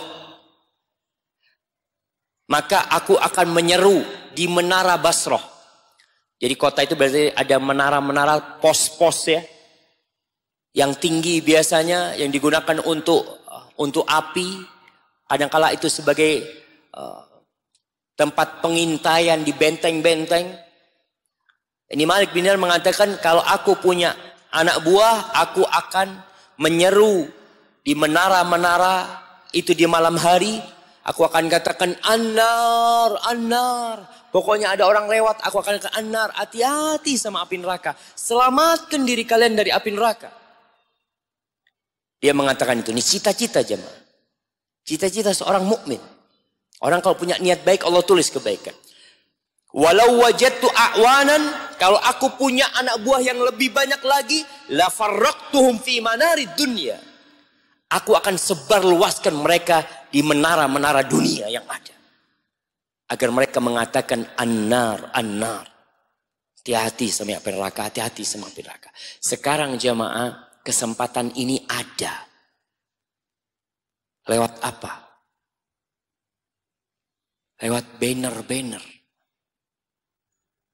maka aku akan menyeru di menara Basrah. Jadi kota itu berarti ada menara-menara pos-pos ya, yang tinggi biasanya, yang digunakan untuk api. Kadangkala itu sebagai tempat pengintaian di benteng-benteng. Ini Malik bin Dinar mengatakan, kalau aku punya anak buah, aku akan menyeru di menara-menara itu di malam hari. Aku akan katakan an-nar, an-nar. Pokoknya ada orang lewat, aku akan katakan an-nar. Hati-hati sama api neraka. Selamatkan diri kalian dari api neraka. Dia mengatakan itu. Ini cita-cita jemaah. Cita-cita seorang mukmin. Orang kalau punya niat baik, Allah tulis kebaikan. Walau wajadtu a'wanan, kalau aku punya anak buah yang lebih banyak lagi, la farraqtuhum fi manarid dunya. Aku akan sebarluaskan mereka di menara-menara dunia yang ada. Agar mereka mengatakan an-nar, an-nar. Hati-hati sama api neraka, hati-hati sama api neraka. Sekarang jamaah, kesempatan ini ada. Lewat apa? Lewat banner-banner.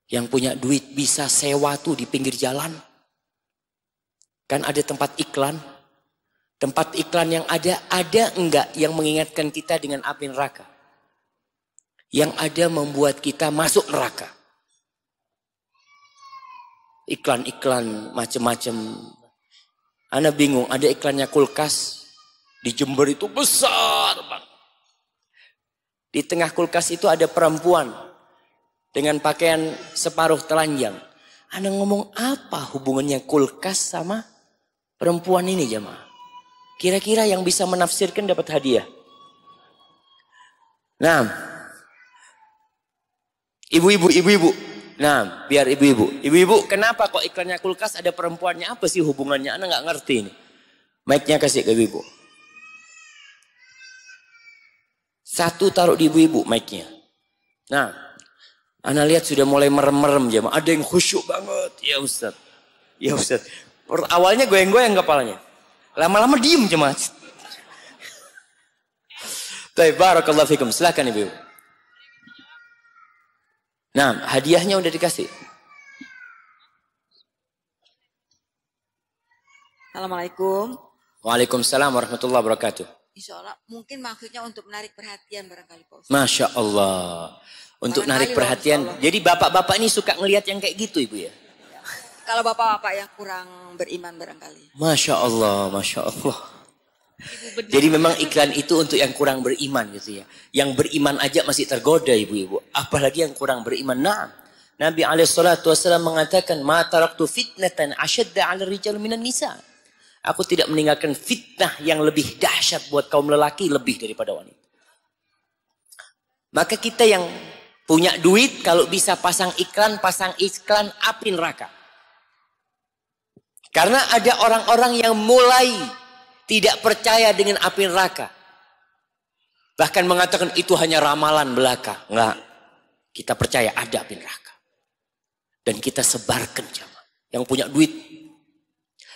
Yang punya duit bisa sewa tuh di pinggir jalan. Kan ada tempat iklan. Tempat iklan yang ada enggak yang mengingatkan kita dengan api neraka? Yang ada membuat kita masuk neraka. Iklan-iklan macam-macam. Ana bingung, ada iklannya kulkas. Di Jember itu besar banget. Di tengah kulkas itu ada perempuan. Dengan pakaian separuh telanjang. Ana ngomong apa hubungannya kulkas sama perempuan ini jemaah? Kira-kira yang bisa menafsirkan dapat hadiah. Nah, ibu-ibu. Nah, biar ibu-ibu. Ibu-ibu, kenapa kok iklannya kulkas ada perempuannya? Apa sih hubungannya? Ana nggak ngerti ini. Mic-nya kasih ke ibu-ibu. Satu taruh di ibu-ibu mic-nya. Nah, Ana lihat sudah mulai merem-merem jemaah. Ada yang khusyuk banget. Ya Ustaz. Ya Ustaz. Awalnya goyang-goyang kepalanya. Lama-lama diem jemaah. Baik, barakallahu fikum. Silakan ibu. Nah, hadiahnya udah dikasih. Assalamualaikum. Waalaikumsalam warahmatullahi wabarakatuh. Insya Allah mungkin maksudnya untuk menarik perhatian barangkali Pak Ustaz. Masya Allah. Untuk narik perhatian. Jadi bapak-bapak ini suka ngelihat yang kayak gitu ibu ya? Kalau bapak-bapak yang kurang beriman barangkali. Masya Allah, Masya Allah. Jadi memang iklan itu untuk yang kurang beriman gitu ya. Yang beriman aja masih tergoda ibu-ibu. Apalagi yang kurang beriman. Nah, Nabi SAW mengatakan, Ma taraktu fitnatan asyadda ala rijal minan nisa. Aku tidak meninggalkan fitnah yang lebih dahsyat buat kaum lelaki lebih daripada wanita. Maka kita yang punya duit kalau bisa pasang iklan api neraka. Karena ada orang-orang yang mulai tidak percaya dengan api neraka. Bahkan mengatakan itu hanya ramalan belaka. Enggak. Kita percaya ada api neraka. Dan kita sebarkan jamaah. Yang punya duit.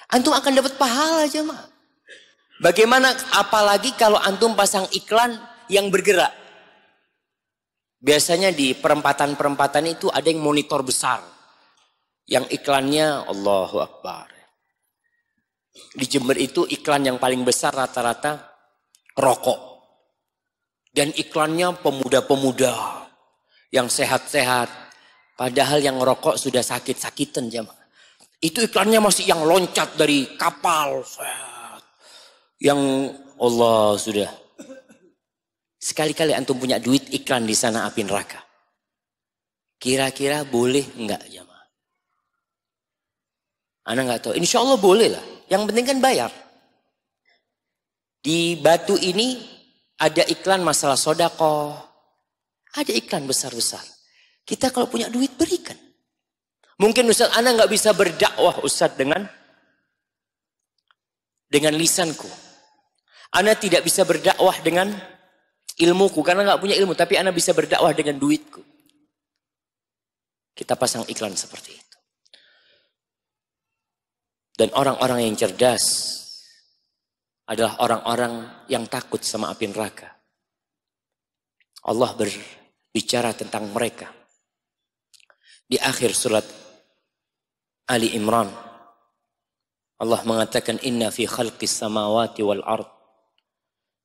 Antum akan dapat pahala jamaah. Bagaimana apalagi kalau antum pasang iklan yang bergerak. Biasanya di perempatan-perempatan itu ada yang monitor besar. Yang iklannya Allahu Akbar. Di Jember itu iklan yang paling besar rata-rata rokok. Dan iklannya pemuda-pemuda yang sehat-sehat. Padahal yang rokok sudah sakit-sakitan jamaah. Itu iklannya masih yang loncat dari kapal. Yang Allah sudah. Sekali-kali antum punya duit iklan di sana api neraka. Kira-kira boleh enggak jamaah? Ana enggak tahu. Insya Allah boleh lah. Yang penting kan bayar. Di Batu ini ada iklan masalah sodako. Ada iklan besar-besar. Kita kalau punya duit berikan. Mungkin Ustaz Ana nggak bisa berdakwah Ustaz dengan lisanku. Ana tidak bisa berdakwah dengan ilmuku karena nggak punya ilmu. Tapi Ana bisa berdakwah dengan duitku. Kita pasang iklan seperti itu. Dan orang-orang yang cerdas adalah orang-orang yang takut sama api neraka. Allah berbicara tentang mereka. Di akhir surat Ali Imran. Allah mengatakan inna fi khalqis samawati wal ard.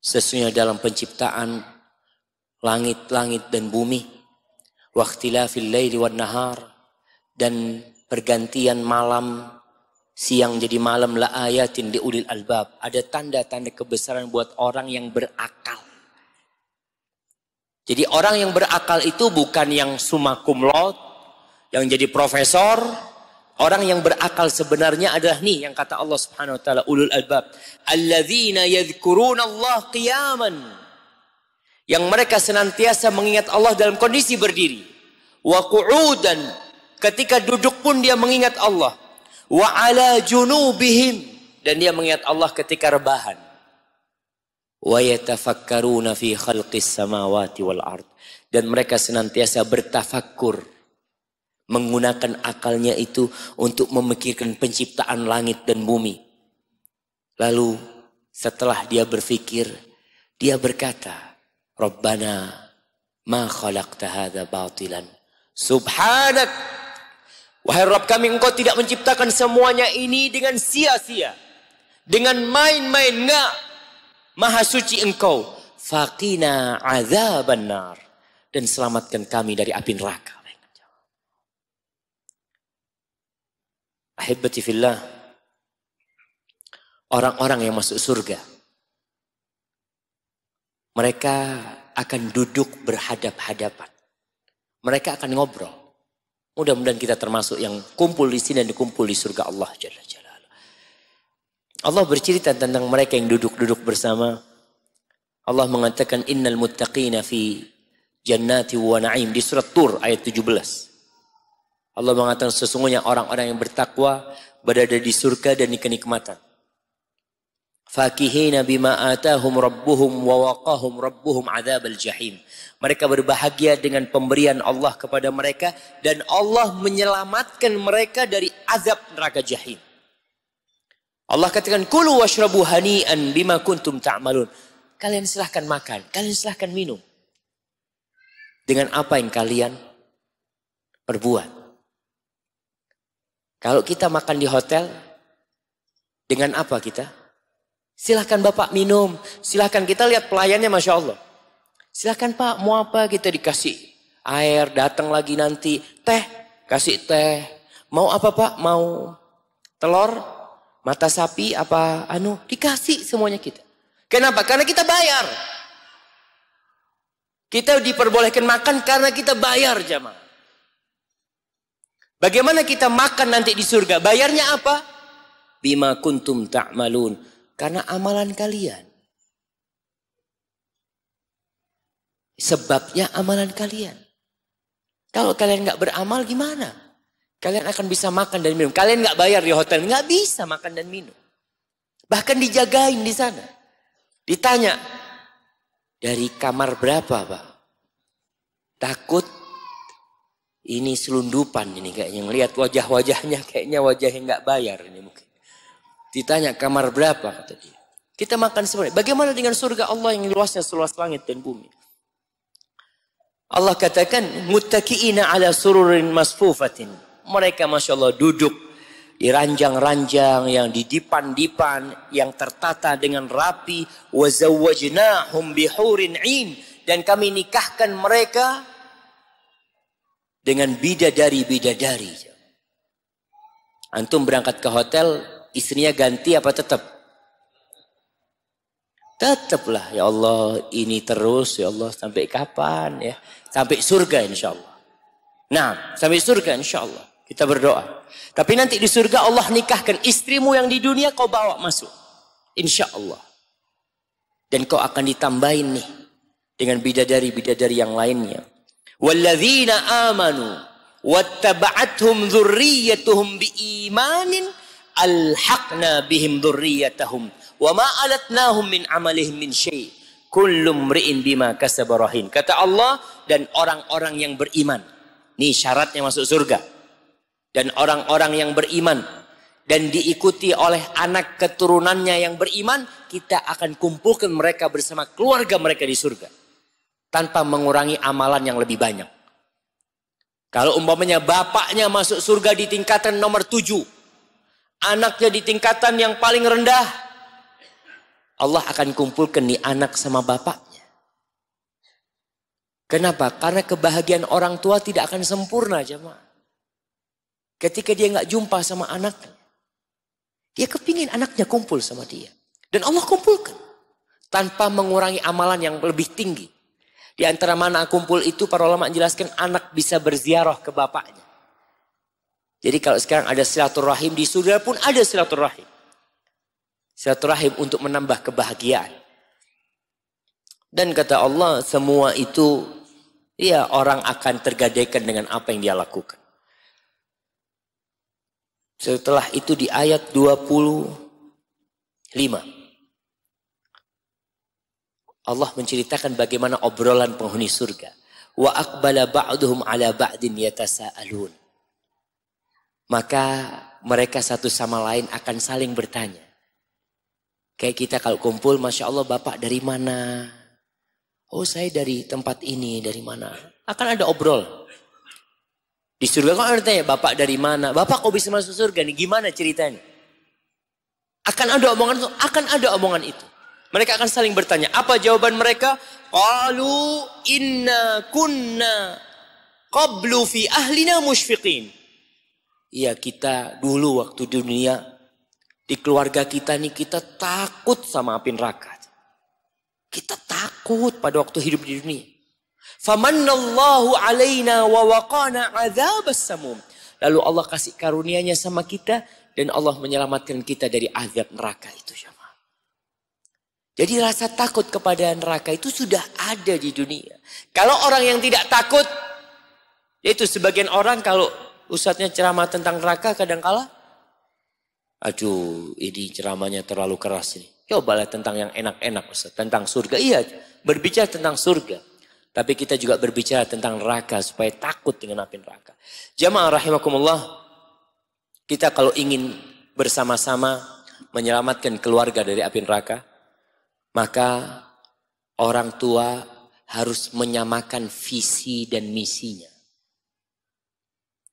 Sesungguhnya dalam penciptaan langit-langit dan bumi. Wa ikhtilafil laili wan nahar. Dan pergantian malam siang jadi malam la ayatin li ulil albab. Ada tanda-tanda kebesaran buat orang yang berakal. Jadi orang yang berakal itu bukan yang summa cum laude, yang jadi profesor. Orang yang berakal sebenarnya adalah nih yang kata Allah Subhanahu wa taala, ulul albab, alladzina yadhkuruna Allah qiyaman. Yang mereka senantiasa mengingat Allah dalam kondisi berdiri. Wa qu'udan, ketika duduk pun dia mengingat Allah. Wa ala junubihim, dan dia mengingat Allah ketika rebahan. Wa yatafakkaruna fi khalqis samawati wal ard, dan mereka senantiasa bertafakkur, menggunakan akalnya itu untuk memikirkan penciptaan langit dan bumi. Lalu setelah dia berfikir, dia berkata, Rabbana ma khalaqta hadza batilan subhanak. Wahai Rabb kami, engkau tidak menciptakan semuanya ini dengan sia-sia, dengan main-main, enggak. Maha suci engkau. Faqina azaban nar, dan selamatkan kami dari api neraka. Ahibati fillah, orang-orang yang masuk surga, mereka akan duduk berhadap-hadapan. Mereka akan ngobrol. Mudah-mudahan kita termasuk yang kumpul di sini dan dikumpul di surga Allah Jalla Jalaluhu. Allah bercerita tentang mereka yang duduk-duduk bersama. Allah mengatakan innal muttaqina fi jannati wa na'im di surat Tur ayat 17. Allah mengatakan sesungguhnya orang-orang yang bertakwa berada di surga dan di kenikmatan. Fakihina bima atahum rabbuhum wa waqahum rabbuhum adzabal jahim. Mereka berbahagia dengan pemberian Allah kepada mereka dan Allah menyelamatkan mereka dari azab neraka jahim. Allah katakan kulu washrabu hani'an bima kuntum ta'malun. Kalian silahkan makan, kalian silahkan minum. Dengan apa yang kalian perbuat. Kalau kita makan di hotel, dengan apa kita? Silahkan Bapak minum. Silahkan, kita lihat pelayannya Masya Allah. Silahkan Pak, mau apa? Kita dikasih air, datang lagi nanti. Teh, kasih teh. Mau apa Pak? Mau telur, mata sapi, apa dikasih semuanya kita. Kenapa? Karena kita bayar. Kita diperbolehkan makan karena kita bayar jamaah. Bagaimana kita makan nanti di surga? Bayarnya apa? Bima kuntum ta'malun. Karena amalan kalian. Sebabnya amalan kalian. Kalau kalian nggak beramal gimana? Kalian akan bisa makan dan minum. Kalian nggak bayar di hotel, nggak bisa makan dan minum. Bahkan dijagain di sana. Ditanya, dari kamar berapa Pak? Takut ini selundupan ini kayaknya, ngelihat wajah-wajahnya kayaknya wajah yang nggak bayar ini mungkin. Ditanya kamar berapa kata dia. Kita makan semuanya. Bagaimana dengan surga Allah yang luasnya seluas langit dan bumi? Allah katakan muttaqiina ala sururin masfufatin. Mereka Masya Allah duduk di ranjang-ranjang yang didipan-dipan, yang tertata dengan rapi. Wa zawwajnahum bihurin 'ain, dan kami nikahkan mereka dengan bidadari-bidadari. Antum berangkat ke hotel, istrinya ganti apa tetap? Tetaplah, ya Allah ini terus, ya Allah sampai kapan ya? Sampai surga insya Allah. Nah, sampai surga insya Allah. Kita berdoa. Tapi nanti di surga Allah nikahkan istrimu yang di dunia kau bawa masuk. Insya Allah. Dan kau akan ditambahin nih dengan bidadari-bidadari yang lainnya. Walladzina amanu wattaba'athum dzurriyyatuhum biimanin alhaqna bihim dzurriyyatahum wa ma alatnahum min amalihim min syai' kullu mri'in bima kasaba rahin. Kata Allah, dan orang-orang yang beriman. Nih syaratnya masuk surga. Dan orang-orang yang beriman dan diikuti oleh anak keturunannya yang beriman, kita akan kumpulkan mereka bersama keluarga mereka di surga. Tanpa mengurangi amalan yang lebih banyak. Kalau umpamanya bapaknya masuk surga di tingkatan nomor 7. Anaknya di tingkatan yang paling rendah. Allah akan kumpulkan nih anak sama bapaknya. Kenapa? Karena kebahagiaan orang tua tidak akan sempurna jemaah. Ketika dia nggak jumpa sama anaknya. Dia kepingin anaknya kumpul sama dia. Dan Allah kumpulkan. Tanpa mengurangi amalan yang lebih tinggi. Di antara mana kumpul itu para ulama menjelaskan anak bisa berziarah ke bapaknya. Jadi kalau sekarang ada silaturahim, di surga pun ada silaturahim. Silaturahim untuk menambah kebahagiaan. Dan kata Allah, semua itu ya orang akan tergadaikan dengan apa yang dia lakukan. Setelah itu di ayat 25. Allah menceritakan bagaimana obrolan penghuni surga. Wa aqbala ba'duhum ala ba'din yatasaalun. Maka mereka satu sama lain akan saling bertanya. Kayak kita kalau kumpul, Masya Allah Bapak dari mana? Oh saya dari tempat ini, dari mana? Akan ada obrol. Di surga kan ada tanya, Bapak dari mana? Bapak kok bisa masuk surga nih? Gimana ceritanya? Akan ada omongan itu. Mereka akan saling bertanya. Apa jawaban mereka? Qalu inna kunna qablu fi ahlina musyfiqin. Iya kita dulu waktu dunia, di keluarga kita nih kita takut sama api neraka. Kita takut pada waktu hidup di dunia. Famannallahu alaina wa waqana adzabas samum. Lalu Allah kasih karunia-Nya sama kita dan Allah menyelamatkan kita dari azab neraka itu. Jadi rasa takut kepada neraka itu sudah ada di dunia. Kalau orang yang tidak takut, yaitu sebagian orang kalau ustadznya ceramah tentang neraka kadang-kala, aduh ini ceramahnya terlalu keras ini. Cobalah tentang yang enak-enak Ustaz, tentang surga. Iya, berbicara tentang surga. Tapi kita juga berbicara tentang neraka supaya takut dengan api neraka. Jamaah rahimakumullah, kita kalau ingin bersama-sama menyelamatkan keluarga dari api neraka, maka orang tua harus menyamakan visi dan misinya.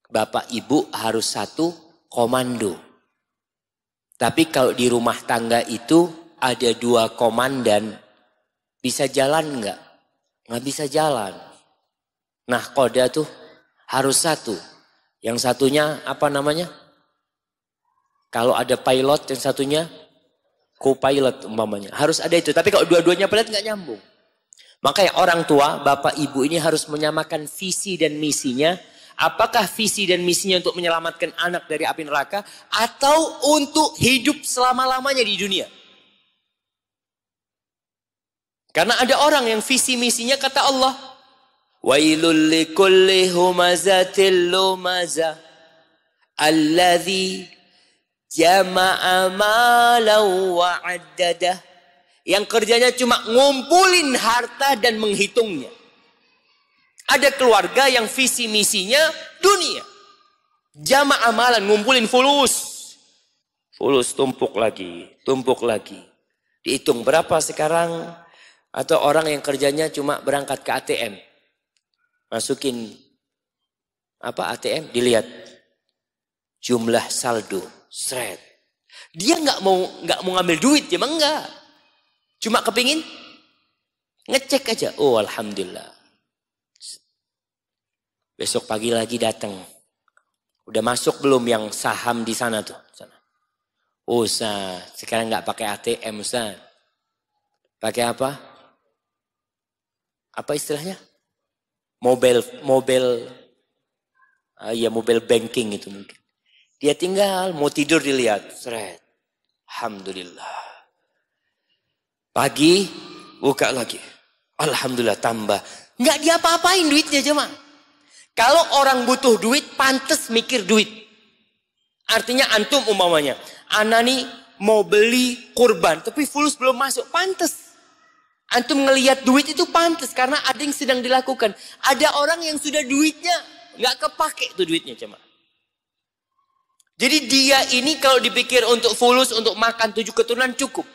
Bapak ibu harus satu komando. Tapi kalau di rumah tangga itu ada dua komandan, bisa jalan enggak? Nggak bisa jalan. Nah koda tuh harus satu. Yang satunya apa namanya? Kalau ada pilot yang satunya co-pilot umpamanya. Harus ada itu. Tapi kalau dua-duanya pilot nggak nyambung. Makanya orang tua, bapak ibu ini harus menyamakan visi dan misinya. Apakah visi dan misinya untuk menyelamatkan anak dari api neraka atau untuk hidup selama-lamanya di dunia? Karena ada orang yang visi misinya kata Allah, wailul likulli humazatil lumaza alladzi jama'a malan wa 'addadah. Yang kerjanya cuma ngumpulin harta dan menghitungnya. Ada keluarga yang visi misinya dunia. Jama'a malan, ngumpulin fulus. Fulus tumpuk lagi, tumpuk lagi. Dihitung berapa sekarang? Atau orang yang kerjanya cuma berangkat ke ATM. Masukin apa ATM, dilihat jumlah saldo, seret. Dia nggak mau ngambil duit, dia mah enggak. Cuma kepingin ngecek aja. Oh alhamdulillah. Besok pagi lagi datang. Udah masuk belum yang saham di sana tuh? Sana. Oh Ustaz, sekarang nggak pakai ATM Ustaz. Pakai apa? Apa istilahnya? Mobile banking itu mungkin. Dia tinggal mau tidur dilihat, seret. Alhamdulillah. Pagi buka lagi. Alhamdulillah tambah. Nggak diapa-apain duitnya cuma. Kalau orang butuh duit, pantas mikir duit. Artinya antum umpamanya, ana nih mau beli kurban, tapi fulus belum masuk, pantas. Antum ngelihat duit itu pantas karena ada yang sedang dilakukan. Ada orang yang sudah duitnya nggak kepake tuh duitnya cuma. Jadi dia ini kalau dipikir untuk fulus, untuk makan 7 keturunan cukup.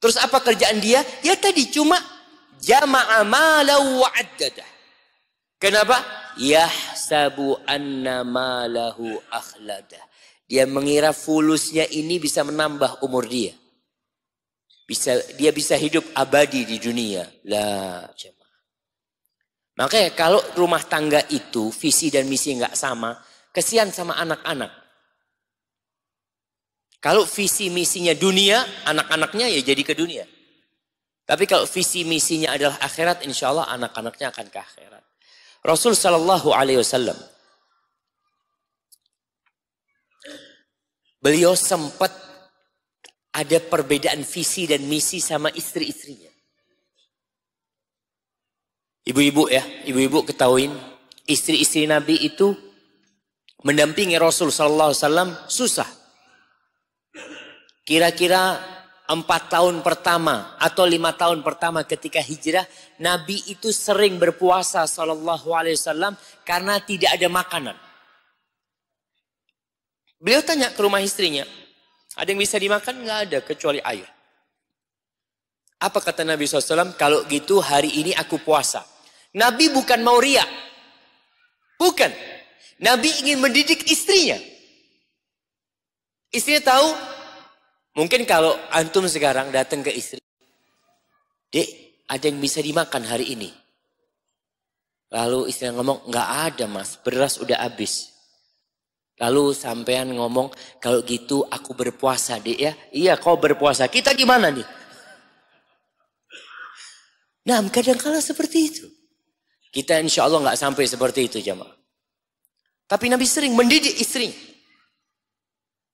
Terus apa kerjaan dia? Ya tadi cuma jama'a malahu wa 'addadah. Kenapa? Yahsabu anna malahu akhladah. Dia mengira fulusnya ini bisa menambah umur dia. Dia bisa hidup abadi di dunia. Lah, jemaah. Makanya kalau rumah tangga itu visi dan misi nggak sama, kesian sama anak-anak. Kalau visi misinya dunia, anak-anaknya ya jadi ke dunia. Tapi kalau visi misinya adalah akhirat, insya Allah anak-anaknya akan ke akhirat. Rasul Shallallahu Alaihi Wasallam, beliau sempat ada perbedaan visi dan misi sama istri-istrinya. Ibu-ibu ya, ibu-ibu ketahuin, istri-istri Nabi itu mendampingi Rasul Sallallahu Alaihi Wasallam susah. Kira-kira 4 tahun pertama atau 5 tahun pertama ketika hijrah, Nabi itu sering berpuasa Sallallahu Alaihi Wasallam karena tidak ada makanan. Beliau tanya ke rumah istrinya, ada yang bisa dimakan? Nggak ada kecuali air. Apa kata Nabi SAW? Kalau gitu hari ini aku puasa. Nabi bukan mau riak. Bukan. Nabi ingin mendidik istrinya. Istrinya tahu, mungkin kalau antum sekarang datang ke istri, Dek, ada yang bisa dimakan hari ini? Lalu istrinya ngomong, nggak ada mas, beras udah habis. Lalu sampean ngomong, kalau gitu aku berpuasa dek ya. Iya kau berpuasa, kita gimana nih? Nah kadang-kala seperti itu. Kita insya Allah nggak sampai seperti itu jamaah. Tapi Nabi sering mendidik istrinya.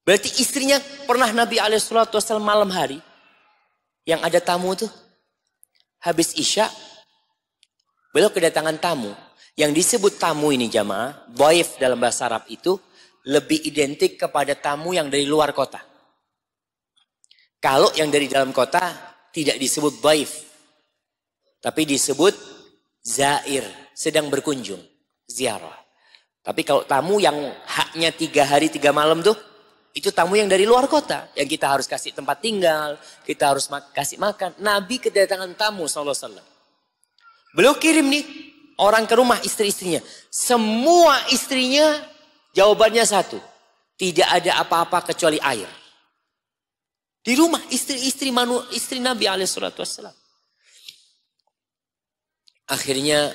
Berarti istrinya pernah Nabi SAW malam hari. Yang ada tamu tuh. Habis Isya. Beliau kedatangan tamu. Yang disebut tamu ini jamaah. Dhaif dalam bahasa Arab itu. Lebih identik kepada tamu yang dari luar kota. Kalau yang dari dalam kota. Tidak disebut dhaif. Tapi disebut zair. Sedang berkunjung. Ziarah. Tapi kalau tamu yang haknya 3 hari 3 malam tuh. Itu tamu yang dari luar kota. Yang kita harus kasih tempat tinggal. Kita harus kasih makan. Nabi kedatangan tamu SAW. Beliau kirim nih. Orang ke rumah istri-istrinya. Semua istrinya jawabannya satu. Tidak ada apa-apa kecuali air. Di rumah istri-istri Nabi SAW. Akhirnya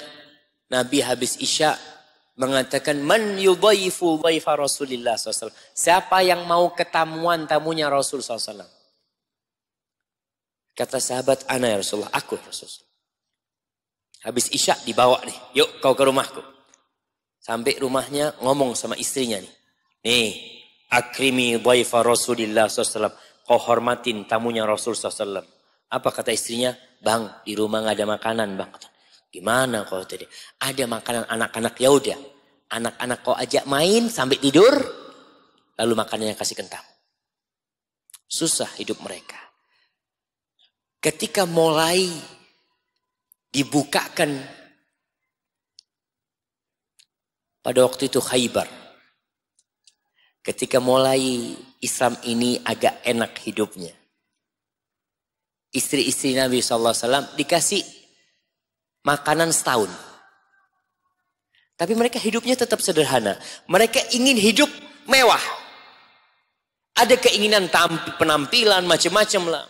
Nabi habis Isya mengatakan man yudhaifu dhaifa Rasulillah SAW. Siapa yang mau ketamuan tamunya Rasul SAW? Kata sahabat, ana ya Rasulullah, aku Rasulullah. Habis Isya dibawa nih, yuk kau ke rumahku. Sampai rumahnya ngomong sama istrinya nih. Nih, akrimi dhaifa Rasulillah SAW. Kau hormatin tamunya Rasul SAW. Apa kata istrinya? Bang, di rumah gak ada makanan bang. Gimana kau tadi? Ada makanan anak-anak, ya udah. Anak-anak kau ajak main sampai tidur. Lalu makanannya kasih kentang. Susah hidup mereka. Ketika mulai dibukakan pada waktu itu Khaybar. Ketika mulai Islam ini agak enak hidupnya. Istri-istri Nabi SAW dikasih makanan setahun. Tapi mereka hidupnya tetap sederhana. Mereka ingin hidup mewah. Ada keinginan penampilan macam-macam lah.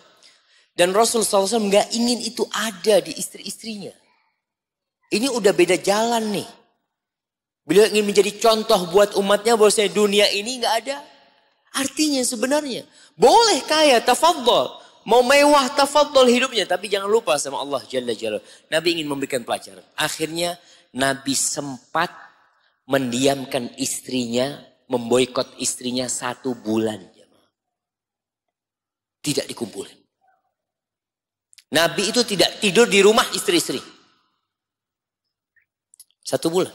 Dan Rasul SAW nggak ingin itu ada di istri-istrinya. Ini udah beda jalan nih. Beliau ingin menjadi contoh buat umatnya bahwasanya dunia ini nggak ada artinya sebenarnya. Boleh kaya, tafadhol. Mau mewah, tafadhol hidupnya. Tapi jangan lupa sama Allah Jalla Jalla. Nabi ingin memberikan pelajaran. Akhirnya Nabi sempat mendiamkan istrinya. Memboikot istrinya 1 bulan. Tidak dikumpulin. Nabi itu tidak tidur di rumah istri-istri. 1 bulan.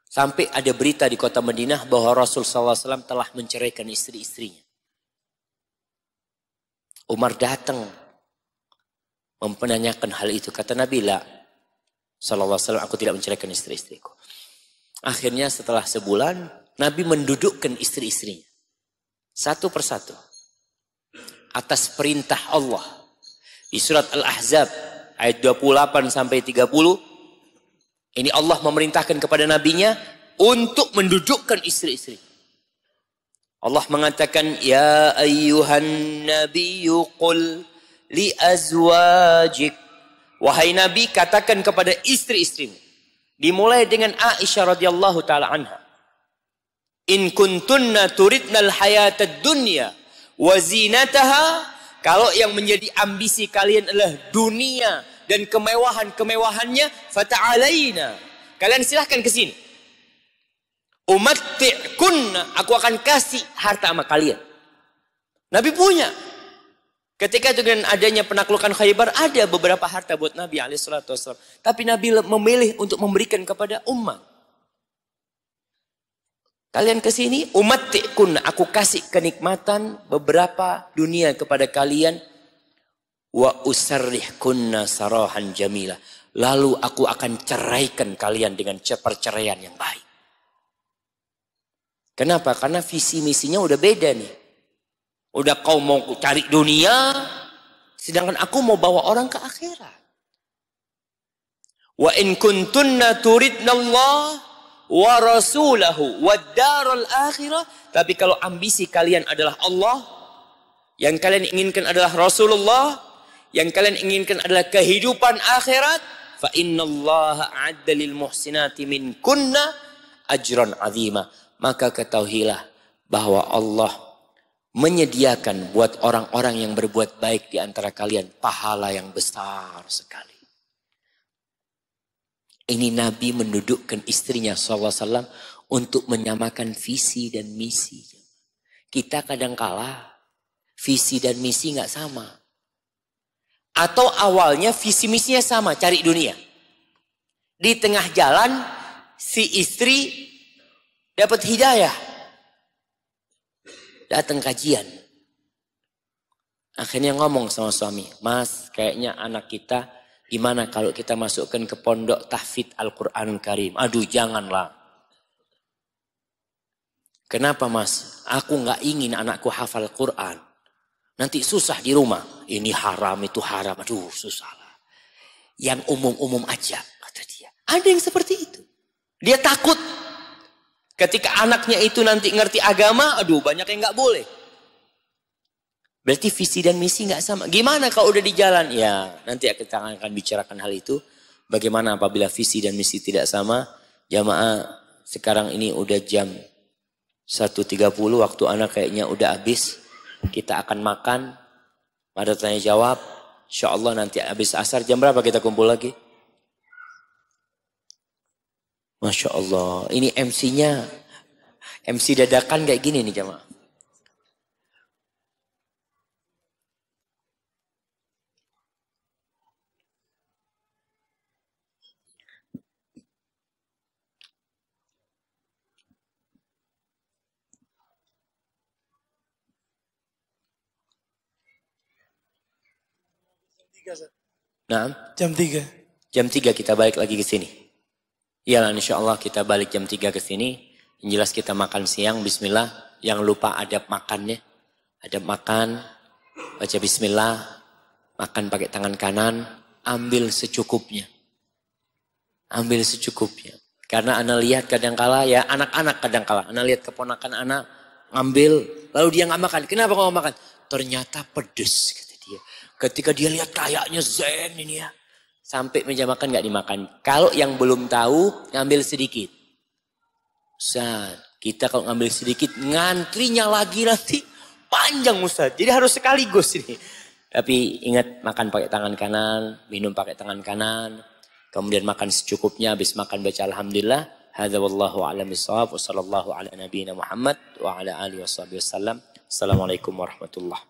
Sampai ada berita di kota Madinah bahwa Rasul SAW telah menceraikan istri-istrinya. Umar datang mempenanyakan hal itu. Kata Nabi, la SAW, aku tidak menceraikan istri-istriku. Akhirnya setelah sebulan, Nabi mendudukkan istri-istrinya. Satu persatu. Atas perintah Allah. Di surat Al-Ahzab, ayat 28 sampai 30. Ini Allah memerintahkan kepada nabinya untuk mendudukkan istri-istri. Allah mengatakan, ya ayyuhan nabiyyu qul li azwajik. Wahai Nabi, katakan kepada istri-istrimu. Dimulai dengan Aisyah radhiyallahu taala anha. In kuntunna turidnal hayatad dunya wa zinataha Kalau yang menjadi ambisi kalian adalah dunia dan kemewahan-kemewahannya, fata'alaina. Kalian silahkan ke sini. Umatti'kunna, aku akan kasih harta sama kalian. Nabi punya. Ketika itu dengan adanya penaklukan Khaybar, ada beberapa harta buat Nabi SAW. Tapi Nabi memilih untuk memberikan kepada umat. Kalian ke sini, umatti'kunna, aku kasih kenikmatan beberapa dunia kepada kalian. Wa usarrihkunna sarahan jamila. Lalu aku akan ceraikan kalian dengan perceraian yang baik. Kenapa? Karena visi misinya udah beda nih. Udah kau mau cari dunia, sedangkan aku mau bawa orang ke akhirat. Wa in kuntunna turidnallah wa rasulahu wad daral akhirah. Tapi kalau ambisi kalian adalah Allah, yang kalian inginkan adalah Rasulullah, yang kalian inginkan adalah kehidupan akhirat, fa innallaha a'adda lil muhsinati minkunna ajran 'azima. Maka ketahuilah bahwa Allah menyediakan buat orang-orang yang berbuat baik di antara kalian pahala yang besar sekali. Ini Nabi mendudukkan istrinya SAW untuk menyamakan visi dan misi. Kita kadang kala visi dan misi nggak sama. Atau awalnya visi misinya sama, cari dunia. Di tengah jalan si istri dapat hidayah. Datang kajian. Akhirnya ngomong sama suami, Mas, kayaknya anak kita gimana kalau kita masukkan ke pondok tahfidz Al-Quran Karim? Aduh, janganlah. Kenapa, Mas? Aku nggak ingin anakku hafal Quran. Nanti susah di rumah. Ini haram, itu haram. Aduh, susah lah. Yang umum-umum aja, kata dia. Ada yang seperti itu. Dia takut. Ketika anaknya itu nanti ngerti agama, aduh, banyak yang nggak boleh. Berarti visi dan misi nggak sama. Gimana kalau udah di jalan? Ya, nanti kita akan bicarakan hal itu. Bagaimana apabila visi dan misi tidak sama? Jamaah, sekarang ini udah jam 1.30, waktu anak kayaknya udah habis. Kita akan makan. Ada tanya jawab. Insya Allah nanti habis asar. Jam berapa kita kumpul lagi? Masya Allah. Ini MC-nya. MC dadakan kayak gini nih jamaah. Nah, jam 3. Jam 3 kita balik lagi ke sini. Iyalah, insya Allah kita balik jam 3 ke sini. Yang jelas kita makan siang, bismillah. Yang lupa adab makannya. Adab makan, baca bismillah. Makan pakai tangan kanan. Ambil secukupnya. Ambil secukupnya. Karena anak lihat kadangkala ya, anak-anak kadangkala. Anak lihat keponakan anak, ngambil. Lalu dia nggak makan. Kenapa kau nggak makan? Ternyata pedes. Ketika dia lihat kayaknya zen ini ya. Sampai meja makan gak dimakan. Kalau yang belum tahu, ngambil sedikit. Ustaz, kita kalau ngambil sedikit, ngantrinya lagi nanti panjang Ustaz. Jadi harus sekaligus ini. Tapi ingat, makan pakai tangan kanan, minum pakai tangan kanan. Kemudian makan secukupnya, habis makan baca Alhamdulillah. Hadza wallahu a'lam bishawab. Wassallallahu ala nabiyyina Muhammad wa ala alihi wasallam. Assalamualaikum warahmatullahi